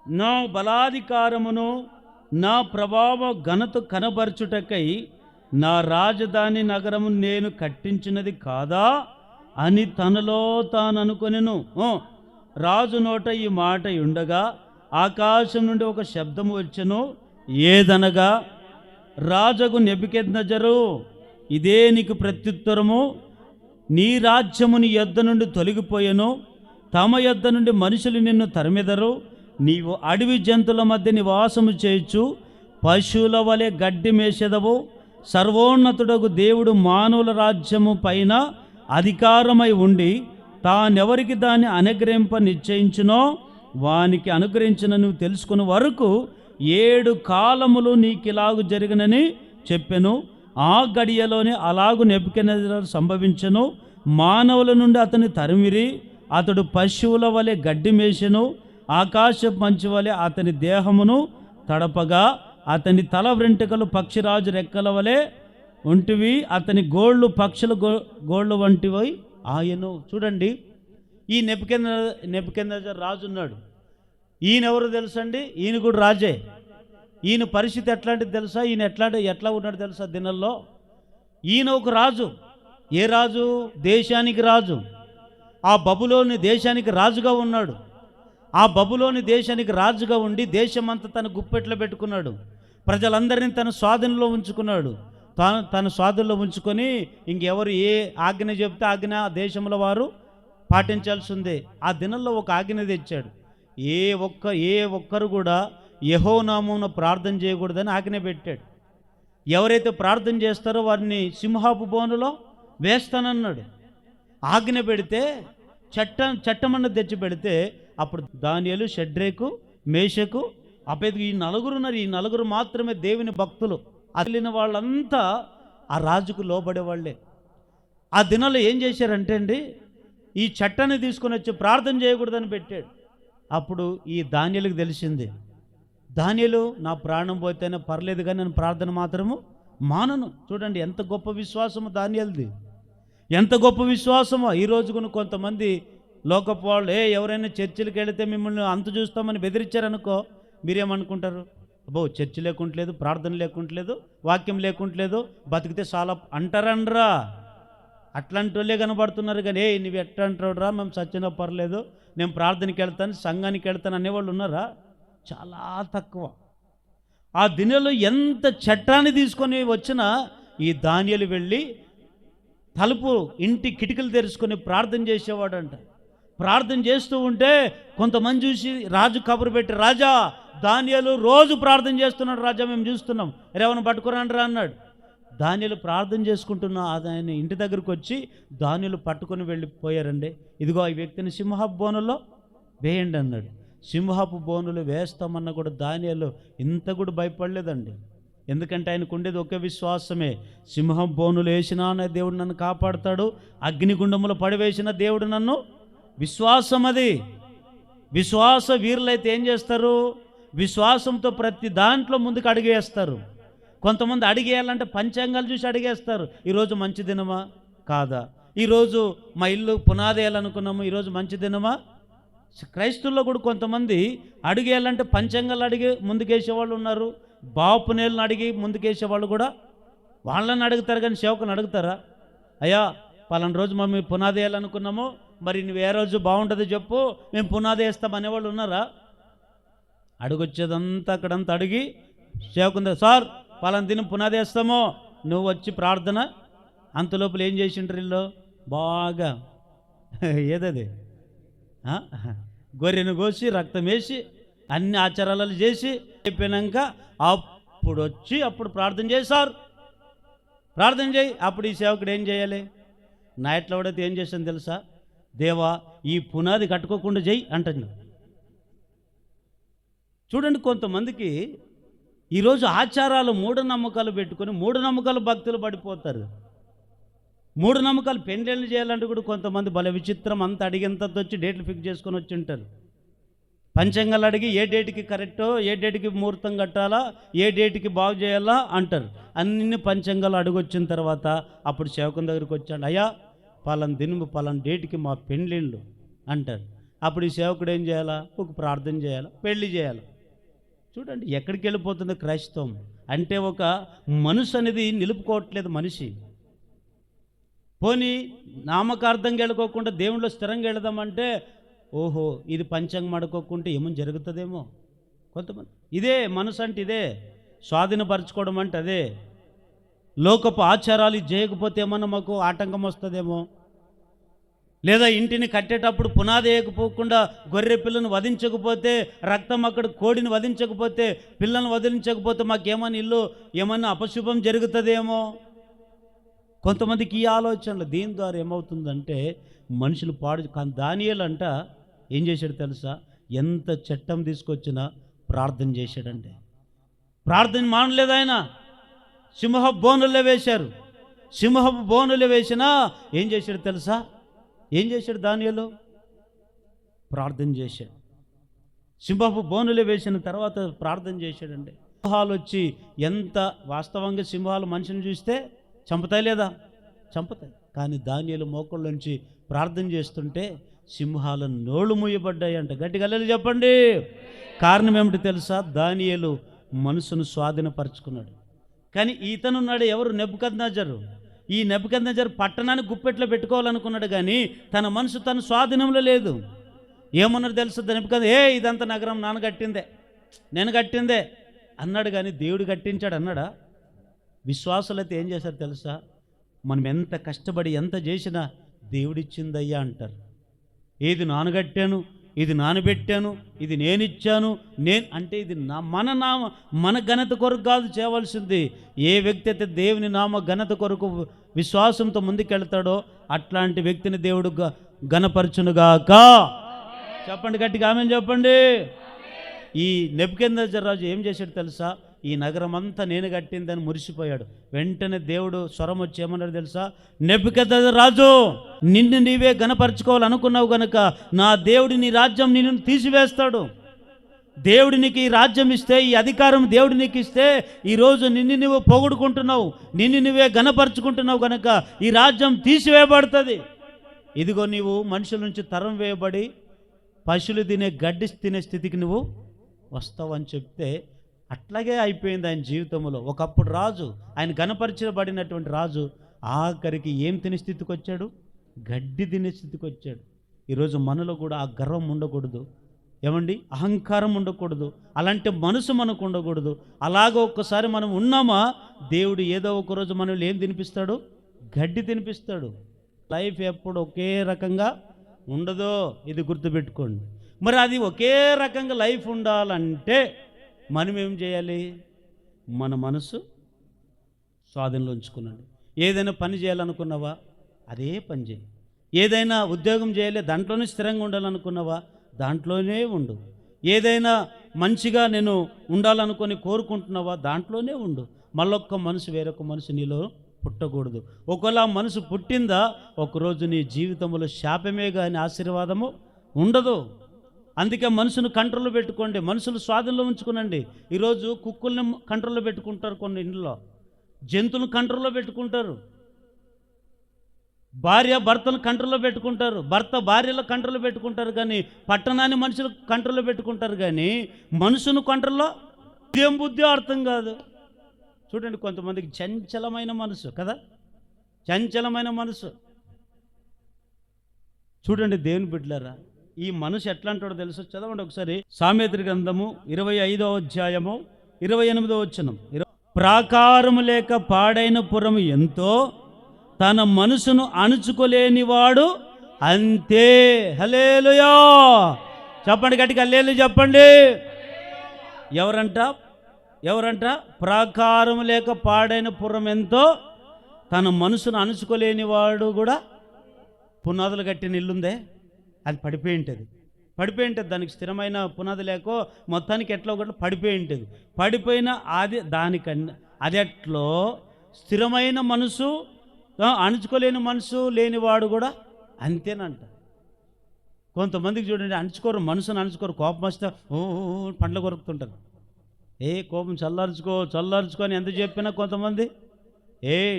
నా బలాధికారమును నా ప్రభావ ఘనత కనబరచుటకై నా రాజధాని నగరము నేను కట్టించినది కాదా అని తనలో తాను అనుకొనెను. రాజు నోట ఈ మాట ఉండగా ఆకాశం నుండి ఒక శబ్దము వచ్చెను. ఏదనగా, రాజగు నెబుకద్నెజరు, ఇదే నీకు ప్రత్యుత్తరము. నీ రాజ్యము నీ యొద్ద నుండి తొలగిపోయెను. తమ యొద్ద నుండి మనుషులు నిన్ను తరిమెదరు. నీవు అడవి జంతువుల మధ్య నివాసము చేయొచ్చు. పశువుల వలె గడ్డి మేసెదవు. సర్వోన్నతుడగు దేవుడు మానవుల రాజ్యము పైన అధికారమై ఉండి తానెవరికి దాన్ని అనుగ్రహింప నిశ్చయించునో వానికి అనుగ్రహించిన నువ్వు తెలుసుకున్న వరకు 7 కాలములు నీకిలాగు జరిగినని చెప్పెను. ఆ గడియలోనే అలాగు నెబుకద్నెజరు సంభవించెను. మానవుల నుండి అతని తరిమిరి. అతడు పశువుల వలె గడ్డి మేసెను. ఆకాశ మంచు వలె అతని దేహమును తడపగా అతని తల వెంట్రుకలు పక్షిరాజు రెక్కల వలె ఉంటివి. అతని గోళ్ళు పక్షుల గోళ్ళు వంటివి ఆయను. చూడండి, ఈ నెబుకద్నెజరు రాజు ఉన్నాడు. ఈయన ఎవరు తెలుసండి? ఈయన కూడా రాజే. ఈయన పరిస్థితి ఎట్లాంటిది తెలుసా? ఈయన ఎట్లా ఉన్నాడు తెలుసా? దినాల్లో ఈయన ఒక రాజు. ఏ రాజు? దేశానికి రాజు. ఆ బబులోని దేశానికి రాజుగా ఉన్నాడు. ఆ బబులోని దేశానికి రాజుగా ఉండి దేశమంతా తన గుప్పెట్లో పెట్టుకున్నాడు. ప్రజలందరినీ తన స్వాధీనంలో ఉంచుకున్నాడు. తన స్వాధీనంలో ఉంచుకొని ఇంకెవరు ఏ ఆజ్ఞ చెప్తే ఆజ్ఞ దేశంలో వారు పాటించాల్సి ఉంది. ఆ దినంలో ఒక ఆజ్ఞ తెచ్చాడు. ఏ ఒక్కరు కూడా యెహోవా నామమున ప్రార్థన చేయకూడదని ఆజ్ఞ పెట్టాడు. ఎవరైతే ప్రార్థన చేస్తారో వారిని సింహపు బోనులో వేస్తానన్నాడు. ఆజ్ఞ పెడితే చట్టమన్న తెచ్చి పెడితే అప్పుడు దానియేలు, షడ్రేకు, మేషకు, అబేద్గో ఈ నలుగురు మాత్రమే దేవుని భక్తులు. అదిలిన వాళ్ళంతా ఆ రాజుకు లోబడే వాళ్ళే. ఆ దినాల్లో ఏం చేశారంటే అండి, ఈ చట్టాన్ని తీసుకొని వచ్చి ప్రార్థన చేయకూడదని పెట్టాడు. అప్పుడు ఈ దానియేలుకు తెలిసింది, దానియేలు నా ప్రాణం పోతేనే పర్లేదు కానీ నేను ప్రార్థన మాత్రము మానను. చూడండి ఎంత గొప్ప విశ్వాసము దానియేలుది, ఎంత గొప్ప విశ్వాసమో. ఈరోజు కూడా కొంతమంది లోకపు వాళ్ళు ఎవరైనా చర్చిలకు వెళితే మిమ్మల్ని అంత చూస్తామని బెదిరించారనుకో, మీరేమనుకుంటారు? అబ్బో, చర్చి లేకుంటలేదు, ప్రార్థన లేకుంటలేదు, వాక్యం లేకుంటలేదు, బతికితే చాలా అంటారనరా. అట్లాంటి వాళ్ళే కనబడుతున్నారు. కానీ నువ్వు ఎట్లా అంటాడు రా, మేము చచ్చినా పర్లేదు, నేను ప్రార్థనకి వెళ్తాను, సంఘానికి వెళ్తాను అనేవాళ్ళు ఉన్నారా? చాలా తక్కువ. ఆ దినాల్లో ఎంత చట్టాన్ని తీసుకొని వచ్చినా ఈ దానియేలు వెళ్ళి తలుపు ఇంటి కిటికలు తెరుచుకొని ప్రార్థన చేసేవాడంట. ప్రార్థన చేస్తూ ఉంటే కొంతమంది చూసి రాజు కబురు పెట్టి, రాజా దానియేలు రోజు ప్రార్థన చేస్తున్నాడు రాజా, మేము చూస్తున్నాం, రేవను పట్టుకురండ్రా అన్నాడు. దానియేలు ప్రార్థన చేసుకుంటున్న ఆయన ఇంటి దగ్గరకు వచ్చి దానియేలు పట్టుకొని వెళ్ళిపోయారండి. ఇదిగో ఈ వ్యక్తిని సింహపు బోనులో వేయండి అన్నాడు. సింహపు బోనులు వేస్తామన్నా కూడా దానియేలు ఇంత కూడా భయపడలేదండి. ఎందుకంటే ఆయనకు ఉండేది ఒకే విశ్వాసమే. సింహం బోనులు వేసినా దేవుడు నన్ను కాపాడుతాడు, అగ్నిగుండములో పడివేసిన దేవుడు నన్ను, విశ్వాసం అది. విశ్వాస వీరులైతే ఏం చేస్తారు? విశ్వాసంతో ప్రతి దాంట్లో ముందుకు అడిగేస్తారు. కొంతమంది అడిగేయాలంటే పంచాంగాలు చూసి అడిగేస్తారు. ఈరోజు మంచి దినమా కాదా, ఈరోజు మా ఇల్లు పునాది వేయాలనుకున్నాము, ఈరోజు మంచి దినమా. క్రైస్తవుల్లో కూడా కొంతమంది అడిగేయాలంటే పంచాంగాలు అడిగి ముందుకేసేవాళ్ళు ఉన్నారు, బాపు నేలను అడిగి ముందుకేసేవాళ్ళు కూడా వాళ్ళని అడుగుతారు. కానీ సేవకుని అడుగుతారా? అయ్యా పలానా రోజు మేము పునాది వేయాలనుకున్నాము, మరి నువ్వు ఏ రోజు బాగుంటుందో చెప్పు, మేము పునాది వేస్తాం అనేవాళ్ళు ఉన్నారా? అడుగొచ్చేదంతా అక్కడంతా అడిగి సేవకుందా, సార్ పలానా దినం పునాది వేస్తామో నువ్వు వచ్చి ప్రార్థన. అంతలోపల ఏం చేసిండ్రు వీళ్ళు బాగా ఏదది గొర్రెను కోసి రక్తం వేసి అన్ని ఆచారాలు చేసి అయిపోయినాక అప్పుడు వచ్చి అప్పుడు ప్రార్థన చేయి సార్, ప్రార్థన చేయి. అప్పుడు ఈ సేవకుడు ఏం చేయాలి? నా ఎట్లా పడితే ఏం చేస్తాను తెలుసా? దేవా ఈ పునాది కట్టుకోకుండా చేయి అంటాను. చూడండి, కొంతమందికి ఈరోజు ఆచారాలు మూఢనమ్మకాలు పెట్టుకొని మూఢనమ్మకాలు భక్తులు పడిపోతారు. మూఢనమ్మకాలు పెండ్లేళ్ళు చేయాలంటే కూడా కొంతమంది భలే విచిత్రం, అంత అడిగేంత వచ్చి డేట్లు ఫిక్స్ చేసుకొని వచ్చి ఉంటారు. పంచాంగాలు అడిగి ఏ డేట్కి కరెక్టో, ఏ డేట్కి ముహూర్తం కట్టాలా, ఏ డేట్కి బాగు చేయాలా అంటారు. అన్ని పంచాంగాలు అడుగొచ్చిన తర్వాత అప్పుడు సేవకుని దగ్గరికి వచ్చాడు, అయ్యా పలానా దినము పలానా డేట్కి మా పెండ్లిళ్ళు అంటారు. అప్పుడు ఈ సేవకుడు ఏం చేయాలా? ఒక ప్రార్థన చేయాలా, పెళ్లి చేయాలి. చూడండి ఎక్కడికి వెళ్ళిపోతుంది క్రైస్తవం అంటే. ఒక మనసు అనేది నిలుపుకోవట్లేదు మనిషి. పోనీ నామకార్థంగా వెళ్ళకోకుండా దేవుళ్ళు స్థిరంగా వెళదామంటే ఓహో ఇది పంచాంగం ఆడుకోకుంటే ఏమో జరుగుతుందేమో. కొంతమంది ఇదే మనసు అంటే, ఇదే స్వాధీనపరచుకోవడం అంటే అదే. లోకపు ఆచారాలు చేయకపోతే ఏమన్నా మాకు ఆటంకం వస్తుందేమో, లేదా ఇంటిని కట్టేటప్పుడు పునాది వేయకపోకుండా గొర్రె పిల్లను వధించకపోతే, రక్తం అక్కడ కోడిని వధించకపోతే, పిల్లను వదిలించకపోతే మాకేమన్నా ఇల్లు ఏమన్నా అపశుభం జరుగుతుందేమో. కొంతమందికి ఈ ఆలోచనలు. దీని ద్వారా ఏమవుతుందంటే మనుషులు పాడు. కానీ దానియేలు అంట ఏం చేశాడు తెలుసా? ఎంత చట్టం తీసుకొచ్చినా ప్రార్థన చేశాడంటే. ప్రార్థన మానలేదు ఆయన. సింహపు బోనుల్లో వేశారు. సింహపు బోనులు వేసినా ఏం చేశాడు తెలుసా? ఏం చేశాడు దానియేలు? ప్రార్థన చేశాడు. సింహపు బోనులు వేసిన తర్వాత ప్రార్థన చేశాడండి. సింహాలు వచ్చి ఎంత వాస్తవంగా సింహాలు మనిషిని చూస్తే చంపుతాయి లేదా? చంపుతాయి. కానీ దానియేలు మోకాళ్ళ ప్రార్థన చేస్తుంటే సింహాల నోళ్ళు మూయబడ్డాయి అంట. గట్టిగా హల్లెలూయా చెప్పండి. కారణం ఏమిటి తెలుసా? దానియేలు మనసును స్వాధీనపరచుకున్నాడు. కానీ ఇతనున్నాడు ఎవరు? నెబుకద్నెజరు. ఈ నెబుకద్నెజరు పట్టణాన్ని గుప్పెట్లో పెట్టుకోవాలనుకున్నాడు, కానీ తన మనసు తన స్వాధీనంలో లేదు. ఏమన్నాడు తెలుసు? నెబుకద్నెజరు ఇదంతా నగరం నాన్న కట్టిందే, నేను కట్టిందే అన్నాడు. కానీ దేవుడు కట్టించాడు అన్నాడా? విశ్వాసులైతే ఏం చేశారు తెలుసా? మనం ఎంత కష్టపడి ఎంత చేసినా దేవుడిచ్చిందయ్యా అంటారు. ఏది నానగట్టాను, ఇది నానబెట్టాను, ఇది నేనిచ్చాను, నేను అంటే ఇది మన ఘనత కొరకు కాదు చేయవలసింది. ఏ వ్యక్తి అయితే దేవుని నామ ఘనత కొరకు విశ్వాసంతో ముందుకెళ్తాడో అట్లాంటి వ్యక్తిని దేవుడు ఘనపరచునుగాక. చెప్పండి గట్టిగా ఆమేన్ చెప్పండి. ఈ నెబుకద్నెజరు రాజు ఏం చేశాడు తెలుసా? ఈ నగరం అంతా నేను కట్టిందని మురిసిపోయాడు. వెంటనే దేవుడు స్వరం వచ్చి ఏమన్నాడు తెలుసా? నెబుకద్నెజరు రాజు, నిన్ను నీవే ఘనపరచుకోవాలనుకున్నావు గనుక నా దేవుడు నీ రాజ్యం నిన్ను తీసివేస్తాడు. దేవుడు నీకు ఈ రాజ్యం ఇస్తే, ఈ అధికారం దేవుడు నీకు ఇస్తే, ఈరోజు నిన్ను నువ్వు పొగుడుకుంటున్నావు, నిన్ను నువ్వే ఘనపరుచుకుంటున్నావు కనుక ఈ రాజ్యం తీసివేయబడుతుంది. ఇదిగో నీవు మనుషుల నుంచి తరం వేయబడి పశువులు తినే గడ్డి తినే స్థితికి నువ్వు వస్తావు అని చెప్తే అట్లాగే అయిపోయింది ఆయన జీవితంలో. ఒకప్పుడు రాజు, ఆయన ఘనపరచబడినటువంటి రాజు ఆఖరికి ఏం తినే స్థితికి వచ్చాడు? గడ్డి తినే స్థితికి వచ్చాడు. ఈరోజు మనలో కూడా ఆ గర్వం ఉండకూడదు, ఏమండి, అహంకారం ఉండకూడదు, అలాంటి మనసు మనకు ఉండకూడదు. అలాగ ఒక్కసారి మనం ఉన్నామా, దేవుడు ఏదో ఒక రోజు మనల్ని ఏం తినిపిస్తాడు? గడ్డి తినిపిస్తాడు. లైఫ్ ఎప్పుడు ఒకే రకంగా ఉండదో, ఇది గుర్తుపెట్టుకోండి. మరి అది ఒకే రకంగా లైఫ్ ఉండాలంటే మనం ఏం చేయాలి? మన మనసు స్వాధీనంలో ఉంచుకున్నాడు. ఏదైనా పని చేయాలనుకున్నావా, అదే పని చేయి. ఏదైనా ఉద్యోగం చేయాలి, దాంట్లోనే స్థిరంగా ఉండాలనుకున్నావా, దాంట్లోనే ఉండు. ఏదైనా మంచిగా నేను ఉండాలనుకొని కోరుకుంటున్నావా, దాంట్లోనే ఉండు. మళ్ళొక్క మనసు వేరొక మనసు నీలో పుట్టకూడదు. ఒకవేళ మనసు పుట్టిందా, ఒకరోజు నీ జీవితంలో శాపమే కానీ ఆశీర్వాదము ఉండదు. అందుకే మనసును కంట్రోల్లో పెట్టుకోండి, మనసును స్వాధీనంలో ఉంచుకునండి. ఈరోజు కుక్కల్ని కంట్రోల్లో పెట్టుకుంటారు, కొన్ని ఇంట్లో జంతువులను కంట్రోల్లో పెట్టుకుంటారు, భార్య భర్తను కంట్రోల్లో పెట్టుకుంటారు, భర్త భార్యలో కంట్రోల్లో పెట్టుకుంటారు, కానీ పట్టణాన్ని మనుషులు కంట్రోల్లో పెట్టుకుంటారు, కానీ మనసును కంట్రోల్లో ఏం బుద్ధి అర్థం కాదు. చూడండి, కొంతమందికి చంచలమైన మనసు కదా, చంచలమైన మనసు. చూడండి దేవుని బిడ్డలారా, ఈ మనసు ఎట్లా అంటాడో తెలుసు, చదవండి ఒకసారి. సామెతల గ్రంథము 25వ అధ్యాయము 28వ వచనం. ప్రాకారము లేక పాడైన పురము ఎంతో, తన మనసును అణుచుకోలేనివాడు అంతే. హల్లెలూయా చెప్పండి, గట్టిగా హల్లెలూయా చెప్పండి. ఎవరంట? ప్రాకారము లేక పాడైన పురం ఎంతో, తన మనసును అణుచుకోలేని వాడు కూడా. పునాదులు కట్టిన ఇల్లుందే, అది పడిపోయి ఉంటుంది. దానికి స్థిరమైన పునాది లేకో మొత్తానికి ఎట్లా ఒకటి పడిపోయి ఉంటుంది. పడిపోయిన అది ఎట్లో స్థిరమైన మనసు, అణుచుకోలేని మనసు లేనివాడు కూడా అంతేనంట. కొంతమందికి చూడండి, మనసును అణుచుకోరు, కోపం వస్తే పండ్లు కొరుకుతుంటారు. కోపం చల్లార్చుకో అని ఎంత చెప్పినా కొంతమంది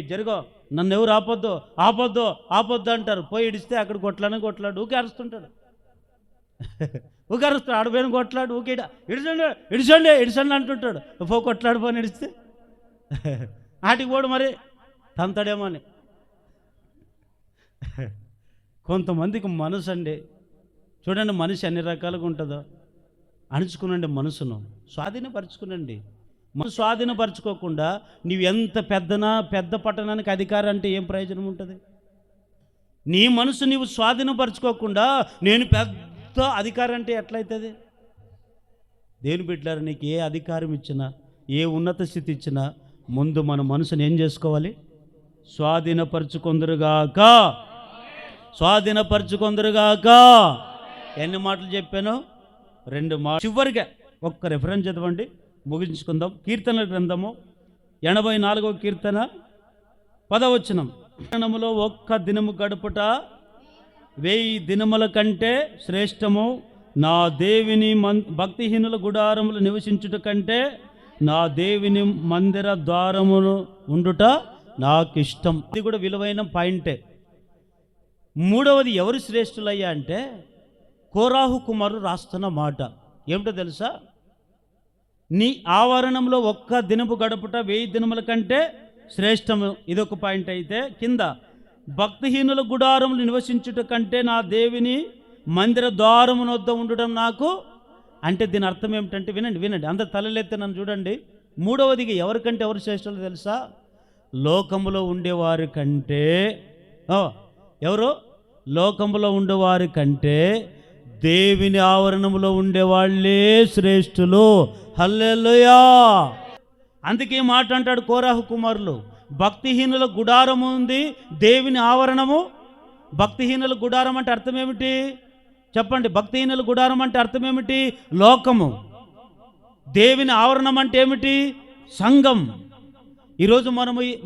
జరుగో, నన్ను ఎవరు ఆపొద్దు అంటారు. పోయి ఇడిస్తే అక్కడ కొట్లాడు ఊకే అరుస్తుంటాడు. ఆడపోయిన కొట్లాడు ఊకే ఇడిచండి అంటుంటాడు. కొట్లాడిపోని ఇడిస్తే ఆటికి పోడు మరి తంతాడేమో అని. కొంతమందికి మనసు అండి, చూడండి మనిషి అన్ని రకాలుగా ఉంటుందో. అణుచుకునండి మనసును, స్వాధీనపరచుకునండి. మనసు స్వాధీనపరచుకోకుండా నీవు ఎంత పెద్ద పట్టణానికి అధికారం అంటే ఏం ప్రయోజనం ఉంటుంది? నీ మనసు నీవు స్వాధీనపరచుకోకుండా నేను పెద్ద అధికారం అంటే ఎట్లయితుంది? దేని బిడ్డలారా, నీకు ఏ అధికారం ఇచ్చినా, ఏ ఉన్నత స్థితి ఇచ్చినా ముందు మన మనసును ఏం చేసుకోవాలి? స్వాధీనపరచుకొందురుగాక. ఎన్ని మాటలు చెప్పాను? 2 మాటలు. చివరిగా ఒక్క రెఫరెన్స్ చదవండి, ముగించుకుందాం. కీర్తనల గ్రంథము 84వ కీర్తన 10వ వచనం. దినములో ఒక్క దినము గడుపుట 1000 దినముల కంటే శ్రేష్టము. నా దేవుని భక్తిహీనుల గుడారములు నివసించుట కంటే నా దేవుని మందిర ద్వారములు ఉండుట నాకు ఇష్టం. ఇది కూడా విలువైన పాయింటే. 3వది ఎవరు శ్రేష్ఠులయ్యా అంటే కోరాహు కుమారుడు రాస్తున్న మాట ఏమిటో తెలుసా? నీ ఆవరణంలో ఒక్క దినపు గడుపుట 1000 దినముల కంటే శ్రేష్టము. ఇదొక పాయింట్ అయితే, కింద భక్తిహీనుల గుడారములు నివసించుట కంటే నా దేవుని మందిర ద్వారమున వద్ద ఉండడం నాకు. అంటే దీని అర్థం ఏమిటంటే, వినండి అందరు తలలెత్తి నన్ను చూడండి. 3వదిగా ఎవరికంటే ఎవరు శ్రేష్ఠులు తెలుసా? లోకములో ఉండేవారి కంటే. ఎవరు? లోకములో ఉండేవారి కంటే దేవుని ఆవరణములో ఉండేవాళ్ళే శ్రేష్ఠులు. హల్లెలూయా. అందుకే మాట అంటాడు కోరాహు కుమారులు, భక్తిహీనుల గుడారము ఉంది, దేవుని ఆవరణము. భక్తిహీనుల గుడారం అంటే అర్థం ఏమిటి చెప్పండి? భక్తిహీనుల గుడారం అంటే అర్థం ఏమిటి? లోకము. దేవుని ఆవరణం అంటే ఏమిటి? సంఘం. ఈరోజు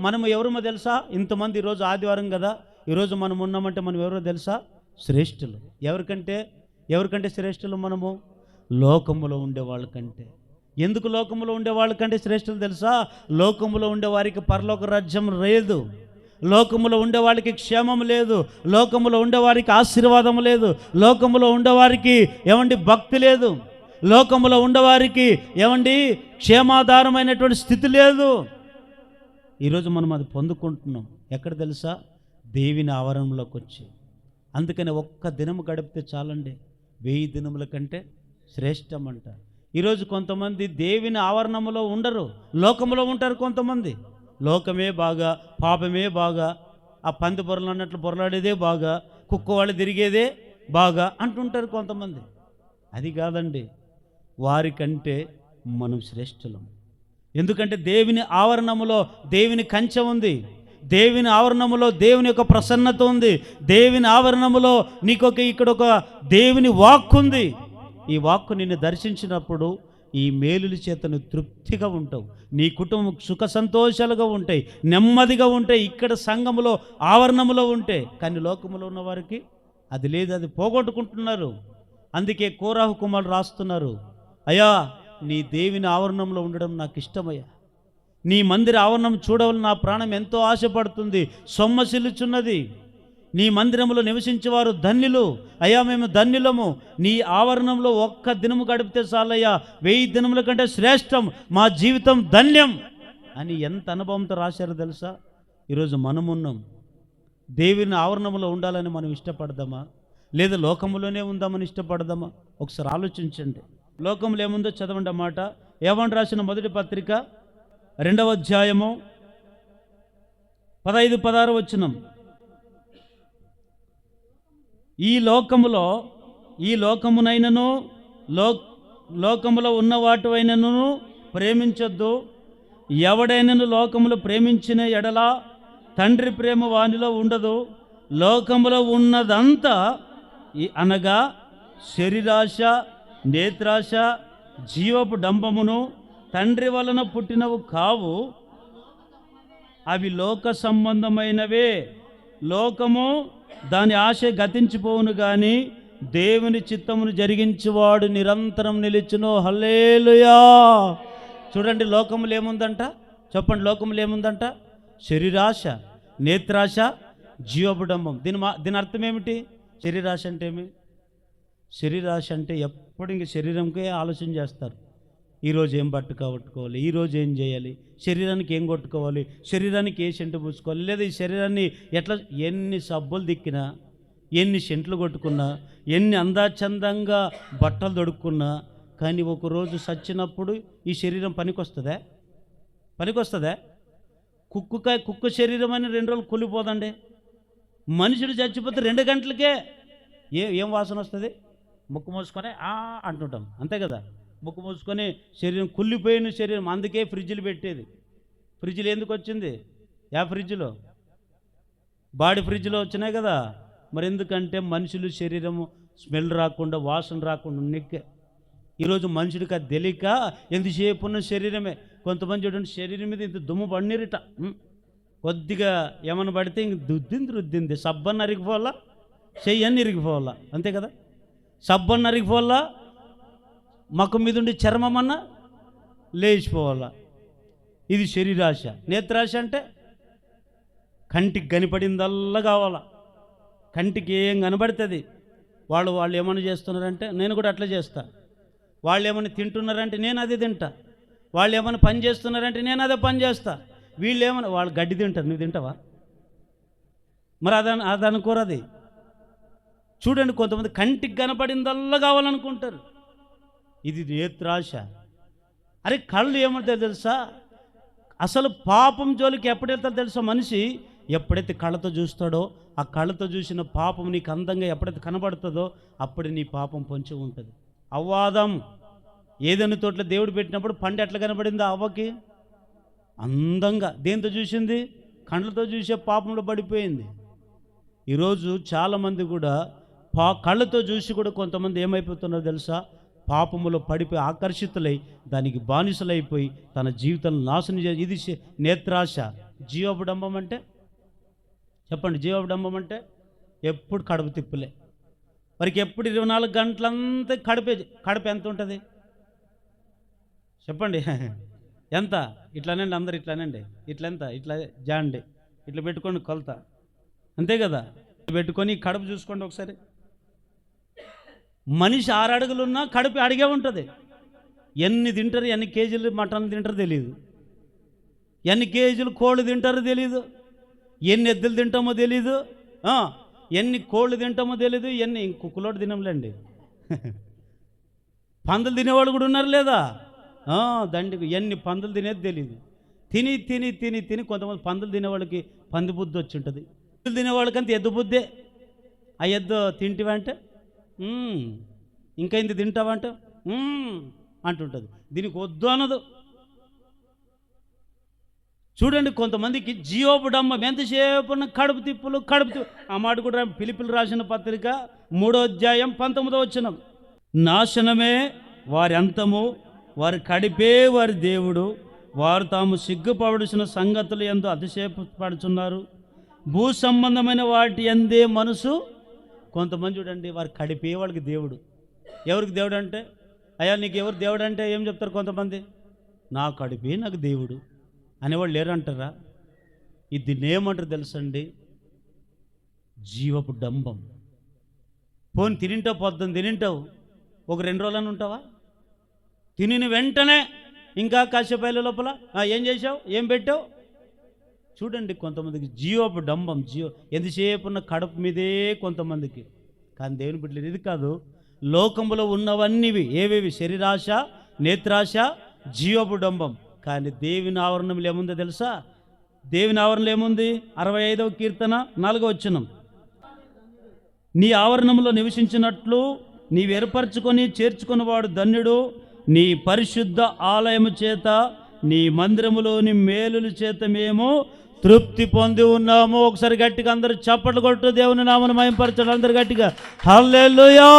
మనము ఎవరమో తెలుసా? ఇంతమంది ఈరోజు ఆదివారం కదా, ఈరోజు మనం ఉన్నామంటే మనం ఎవరో తెలుసా? శ్రేష్ఠులు. ఎవరికంటే శ్రేష్ఠులు? మనము లోకములో ఉండే వాళ్ళకంటే. ఎందుకు లోకములో ఉండే వాళ్ళకంటే శ్రేష్ఠులు తెలుసా? లోకములో ఉండేవారికి పరలోక రాజ్యం లేదు, లోకములో ఉండేవారికి క్షేమం లేదు, లోకములో ఉండేవారికి ఆశీర్వాదం లేదు, లోకములో ఉండేవారికి భక్తి లేదు, లోకములో ఉండేవారికి క్షేమాధారమైనటువంటి స్థితి లేదు. ఈరోజు మనం అది పొందుకుంటున్నాం. ఎక్కడ తెలుసా? దేవుని ఆవరణలోకి వచ్చి. అందుకని ఒక్క దినము గడిపితే చాలండి, 1000 దినముల కంటే శ్రేష్టం అంట. ఈరోజు కొంతమంది దేవుని ఆవరణములో ఉండరు, లోకములో ఉంటారు. కొంతమంది లోకమే బాగా, పాపమే బాగా, ఆ పంది బొరలు అన్నట్లు బొరలాడేదే బాగా, కుక్క వాళ్ళు తిరిగేదే బాగా అంటుంటారు కొంతమంది. అది కాదండి, వారికంటే మనం శ్రేష్ఠులం. ఎందుకంటే దేవుని ఆవరణములో దేవుని కంచె ఉంది, దేవుని ఆవరణములో దేవుని యొక్క ప్రసన్నత ఉంది, దేవుని ఆవరణములో ఇక్కడ ఒక దేవుని వాక్కు ఉంది. ఈ వాక్కు నిన్ను దర్శించినప్పుడు ఈ మేలుల చేతను తృప్తిగా ఉంటావు, నీ కుటుంబం సుఖ సంతోషాలుగా ఉంటాయి, నెమ్మదిగా ఉంటాయి. ఇక్కడ సంఘములో ఆవరణములో ఉంటే. కానీ లోకములో ఉన్న వారికి అది లేదు, అది పోగొట్టుకుంటున్నారు. అందుకే కోరాహు కుమారులు రాస్తున్నారు, అయ్యా నీ దేవుని ఆవరణంలో ఉండడం నాకు ఇష్టమయ్యా, నీ మందిర ఆవరణం చూడవలని నా ప్రాణం ఎంతో ఆశపడుతుంది, సొమ్మసిల్లుచున్నది. నీ మందిరంలో నివసించేవారు ధన్యులు, అయ్యా మేము ధన్యులము. నీ ఆవరణంలో ఒక్క దినము గడిపితే చాలయ్యా, 1000 దినముల కంటే శ్రేష్టం, మా జీవితం ధన్యం అని ఎంత అనుభవంతో రాశారో తెలుసా? ఈరోజు మనమున్నాం. దేవుని ఆవరణంలో ఉండాలని మనం ఇష్టపడదామా? లేదా లోకములోనే ఉందామని ఇష్టపడదామా? ఒకసారి ఆలోచించండి. లోకంలో ఏముందో చదవండి అన్నమాట. యోహాను రాసిన మొదటి పత్రిక 2వ అధ్యాయము 15-16 వచనం. ఈ లోకమునైనను లోకములో ఉన్న వాటివైనను ప్రేమించొద్దు. ఎవడైనను లోకములు ప్రేమించిన ఎడల తండ్రి ప్రేమ వానిలో ఉండదు. లోకములో ఉన్నదంతా అనగా శరీరాశ, నేత్రాశ, జీవపు డంబమును తండ్రి వలన పుట్టినవు కావు, అవి లోక సంబంధమైనవే. లోకము దాని ఆశ గతించిపోవును గాని దేవుని చిత్తమును జరిగించేవాడు నిరంతరం నిలిచును. హల్లెలూయా. చూడండి, లోకములు ఏముందంట? చెప్పండి, లోకములు ఏముందంట? శరీరాశ, నేత్రాశ, జీవపుడంబం. దీని అర్థం ఏమిటి? శరీరాశ అంటే ఏమి? శరీరాశ అంటే ఎప్పుడు ఇంక శరీరంకే ఆలోచన చేస్తారు. ఈరోజు ఏం పట్టుకోవాలి, ఈరోజు ఏం చేయాలి, శరీరానికి ఏం కొట్టుకోవాలి, శరీరానికి ఏ సెంటు పూసుకోవాలి, లేదా ఈ శరీరాన్ని ఎట్లా, ఎన్ని సబ్బులు దిక్కినా, ఎన్ని సెంట్లు కొట్టుకున్నా, ఎన్ని అందాచందంగా బట్టలు దొడుక్కున్నా, కానీ ఒకరోజు చచ్చినప్పుడు ఈ శరీరం పనికొస్తుందా? కుక్క శరీరం అని 2 రోజులు కూలిపోదండి. మనుషుడు చచ్చిపోతే 2 గంటలకే ఏం వాసన వస్తుంది? ముక్కు మూసుకొని అంటుంటాం, అంతే కదా. ముక్కు మూసుకొని శరీరం కుళ్ళిపోయిన శరీరం. అందుకే ఫ్రిడ్జ్లు పెట్టేది. ఫ్రిడ్జ్లు ఎందుకు వచ్చింది? ఫ్రిడ్జ్లో బాడీ ఫ్రిడ్జ్లో వచ్చినాయి కదా. మరి ఎందుకంటే మనుషులు శరీరము స్మెల్ రాకుండా, వాసన రాకుండా ఉన్నకే. ఈరోజు మనుషుడికి అది తెలియక ఎంతసేపు ఉన్న శరీరమే. కొంతమంది చూడండి, శరీరం మీద ఇంత దుమ్ము పడినిరిట, కొద్దిగా ఏమన్నా పడితే ఇంక రుద్దింది సబ్బన్న అరిగిపోవాలా, చెయ్యన్ని ఇరిగిపోవాలా, అంతే కదా. సబ్బన్న అరిగిపోవాలా, మకం మీద ఉండి చర్మం అన్నా లేచిపోవాలా. ఇది శరీరాశ. నేత్రాశ అంటే కంటికి కనపడిందల్లా కావాలా. కంటికి ఏం కనబడుతుంది. వాళ్ళు ఏమైనా చేస్తున్నారంటే నేను కూడా అట్లా చేస్తా. వాళ్ళు ఏమైనా తింటున్నారంటే నేను అదే తింటా. వాళ్ళు ఏమైనా పని చేస్తున్నారంటే నేను అదే పని చేస్తా. వాళ్ళు గడ్డి తింటారు, నువ్వు తింటావా? మరి అది అనుకోరది. చూడండి, కొంతమంది కంటికి కనపడిందల్లా కావాలనుకుంటారు. ఇది నేత్రాశ. అరే, కళ్ళు ఏమంటారు తెలుసా? అసలు పాపం జోలికి ఎప్పుడు వెళ్తారో తెలుసా? మనిషి ఎప్పుడైతే కళ్ళతో చూస్తాడో, ఆ కళ్ళతో చూసిన పాపం నీకు అందంగా ఎప్పుడైతే కనబడుతుందో అప్పుడు నీ పాపం పొంచి ఉంటుంది. అవ్వాదం ఏదైనా తోటలో దేవుడు పెట్టినప్పుడు పండు ఎట్లా కనబడిందో అవ్వకి? అందంగా. దేంతో చూసింది? కళ్ళతో చూసే పాపంలో పడిపోయింది. ఈరోజు చాలామంది కూడా కళ్ళతో చూసి కూడా కొంతమంది ఏమైపోతున్నారో తెలుసా? పాపములో పడిపోయి ఆకర్షితులై దానికి బానిసలైపోయి తన జీవితాన్ని నాశనం చేసి. ఇది నేత్రాశ. జీవపుడంబం అంటే చెప్పండి, జీవపుడంబం అంటే ఎప్పుడు కడుపు తిప్పులే. వారికి ఎప్పుడు 24 గంటలంతా కడుపు ఎంత ఉంటుంది చెప్పండి? ఎంత? ఇట్లానండి, అందరు ఇట్లానండి, ఇట్లా జాండి, ఇట్లా పెట్టుకోండి కొలత, అంతే కదా. పెట్టుకొని కడుపు చూసుకోండి ఒకసారి. మనిషి 6 అడుగులున్నా కడుపు అడిగే ఉంటుంది. ఎన్ని తింటారు, ఎన్ని కేజీలు మటన్ తింటారో తెలియదు, ఎన్ని కేజీలు కోళ్ళు తింటారో తెలియదు, ఎన్ని ఎద్దులు తింటామో తెలీదు, ఎన్ని కోళ్ళు తింటామో తెలీదు, ఎన్ని కుక్కలోడు తినంలేండి. పందులు తినేవాళ్ళు కూడా ఉన్నారు లేదా? దండికి ఎన్ని పందులు తినేది తెలీదు. తిని తిని తిని తిని కొంతమంది పందులు తినేవాళ్ళకి పంది బుద్ధి వచ్చి ఉంటుంది. పందులు తినేవాళ్ళకంత ఎద్దు బుద్ధే. ఆ ఎద్దు తింటివంటే ఇంకా ఇంత తింటావంటే అంటుంటుంది. దీనికి వద్దు అనదు. చూడండి, కొంతమందికి జీవపుడంబం. ఎంతసేపు ఉన్న కడుపు తిప్పులు. ఆ మాట కూడా ఫిలిప్పీయులకు రాసిన పత్రిక 3వ అధ్యాయం 19వ వచనం. నాశనమే వారి అంతము, వారి కడిపే వారి దేవుడు, వారు తాము సిగ్గుపడాల్సిన సంగతులు ఎంతో అతిశయపడుచున్నారు. భూ సంబంధమైన వాటి ఎందే మనసు. కొంతమంది చూడండి, వారి కడిపే వాళ్ళకి దేవుడు. ఎవరికి దేవుడు అంటే, అయ్యా నీకు ఎవరు దేవుడు అంటే ఏం చెప్తారు కొంతమంది? నా కడిపే నాకు దేవుడు అనేవాళ్ళు లేరంటారా? దీన్ని ఏమంటారు తెలుసండి? జీవపు డంబం. పోని తినింటావు, పొద్దున్న తినింటావు, ఒక 2 రోజులని ఉంటావా? తినిన వెంటనే ఇంకా కాసేపు లోపల ఏం చేసావు, ఏం పెట్టావు? చూడండి, కొంతమందికి జీవపు డంబం. ఎంతసేపు ఉన్న కడుపు మీదే కొంతమందికి. కానీ దేవుని బిడ్డలు ఇది కాదు. లోకములో ఉన్నవన్నీవి ఏవేవి? శరీరాశ, నేత్రాశ, జీవబుడంబం. కానీ దేవుని ఆవరణంలో ఏముందో తెలుసా? దేవుని ఆవరణలో ఏముంది? 65వ కీర్తన 4వ వచనం. నీ ఆవరణంలో నివసించినట్లు నీవు ఏర్పరచుకొని చేర్చుకున్నవాడు ధన్యుడు. నీ పరిశుద్ధ ఆలయము చేత, నీ మందిరములోని మేలుల చేత మేము తృప్తి పొంది ఉన్నాము. ఒకసారి గట్టిగా అందరూ చప్పట్లు కొట్టు దేవుని నామమును మహిమపరచండి. అందరు గట్టిగా హల్లెలూయా,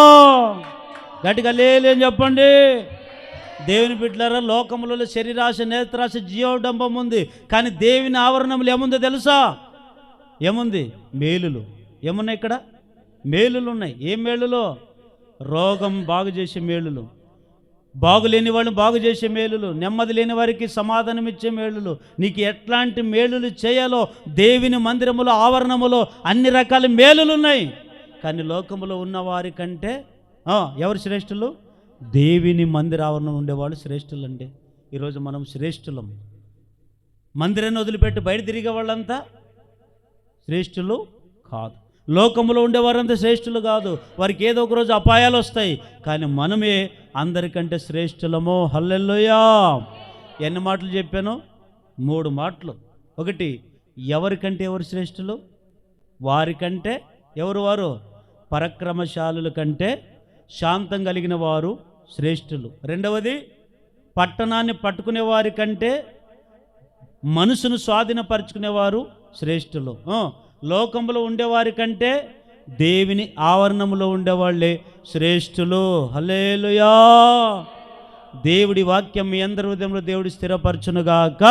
గట్టిగా హల్లెలూయా అని చెప్పండి. దేవుని బిడ్డలారా, లోకములలో శరీరాశ, నేత్రాశ, జీవడంబం ఉంది. కానీ దేవుని ఆవరణములు ఏముందో తెలుసా? ఏముంది? మేలులు. ఏమున్నాయి ఇక్కడ? మేలులు ఉన్నాయి. ఏం మేలులు? రోగం బాగు చేసే మేలులు, బాగులేని వాళ్ళని బాగు చేసే మేలులు, నెమ్మది లేని వారికి సమాధానం ఇచ్చే మేలులు. నీకు ఎట్లాంటి మేలులు చేయాలో దేవుని మందిరములో, ఆవరణములో అన్ని రకాల మేలులు ఉన్నాయి. కానీ లోకములో ఉన్న వారి కంటే ఎవరు శ్రేష్ఠులు? దేవుని మందిర ఆవరణం ఉండేవాళ్ళు శ్రేష్ఠులండి. ఈరోజు మనం శ్రేష్ఠులం. మందిరాన్ని వదిలిపెట్టి బయట తిరిగే వాళ్ళంతా శ్రేష్ఠులు కాదు. లోకంలో ఉండేవారంతా శ్రేష్ఠులు కాదు. వారికి ఏదో ఒక రోజు అపాయాలు వస్తాయి. కానీ మనమే అందరికంటే శ్రేష్ఠులము. హల్లెలూయా. ఎన్ని మాటలు చెప్పాను? 3 మాటలు. ఒకటి, ఎవరికంటే ఎవరు శ్రేష్ఠులు? వారికంటే ఎవరు? వారు పరాక్రమశాలుల కంటే శాంతం కలిగిన వారు శ్రేష్ఠులు. రెండవది, పట్టణాన్ని పట్టుకునే వారి కంటే మనసును స్వాధీనపరుచుకునేవారు శ్రేష్ఠులు. లోకంలో ఉండేవారి కంటే దేవుని ఆవరణంలో ఉండేవాళ్ళే శ్రేష్ఠులు. హల్లెలూయా. దేవుడి వాక్యం మీ అందరి హృదయంలో దేవుడి స్థిరపరచునుగాక.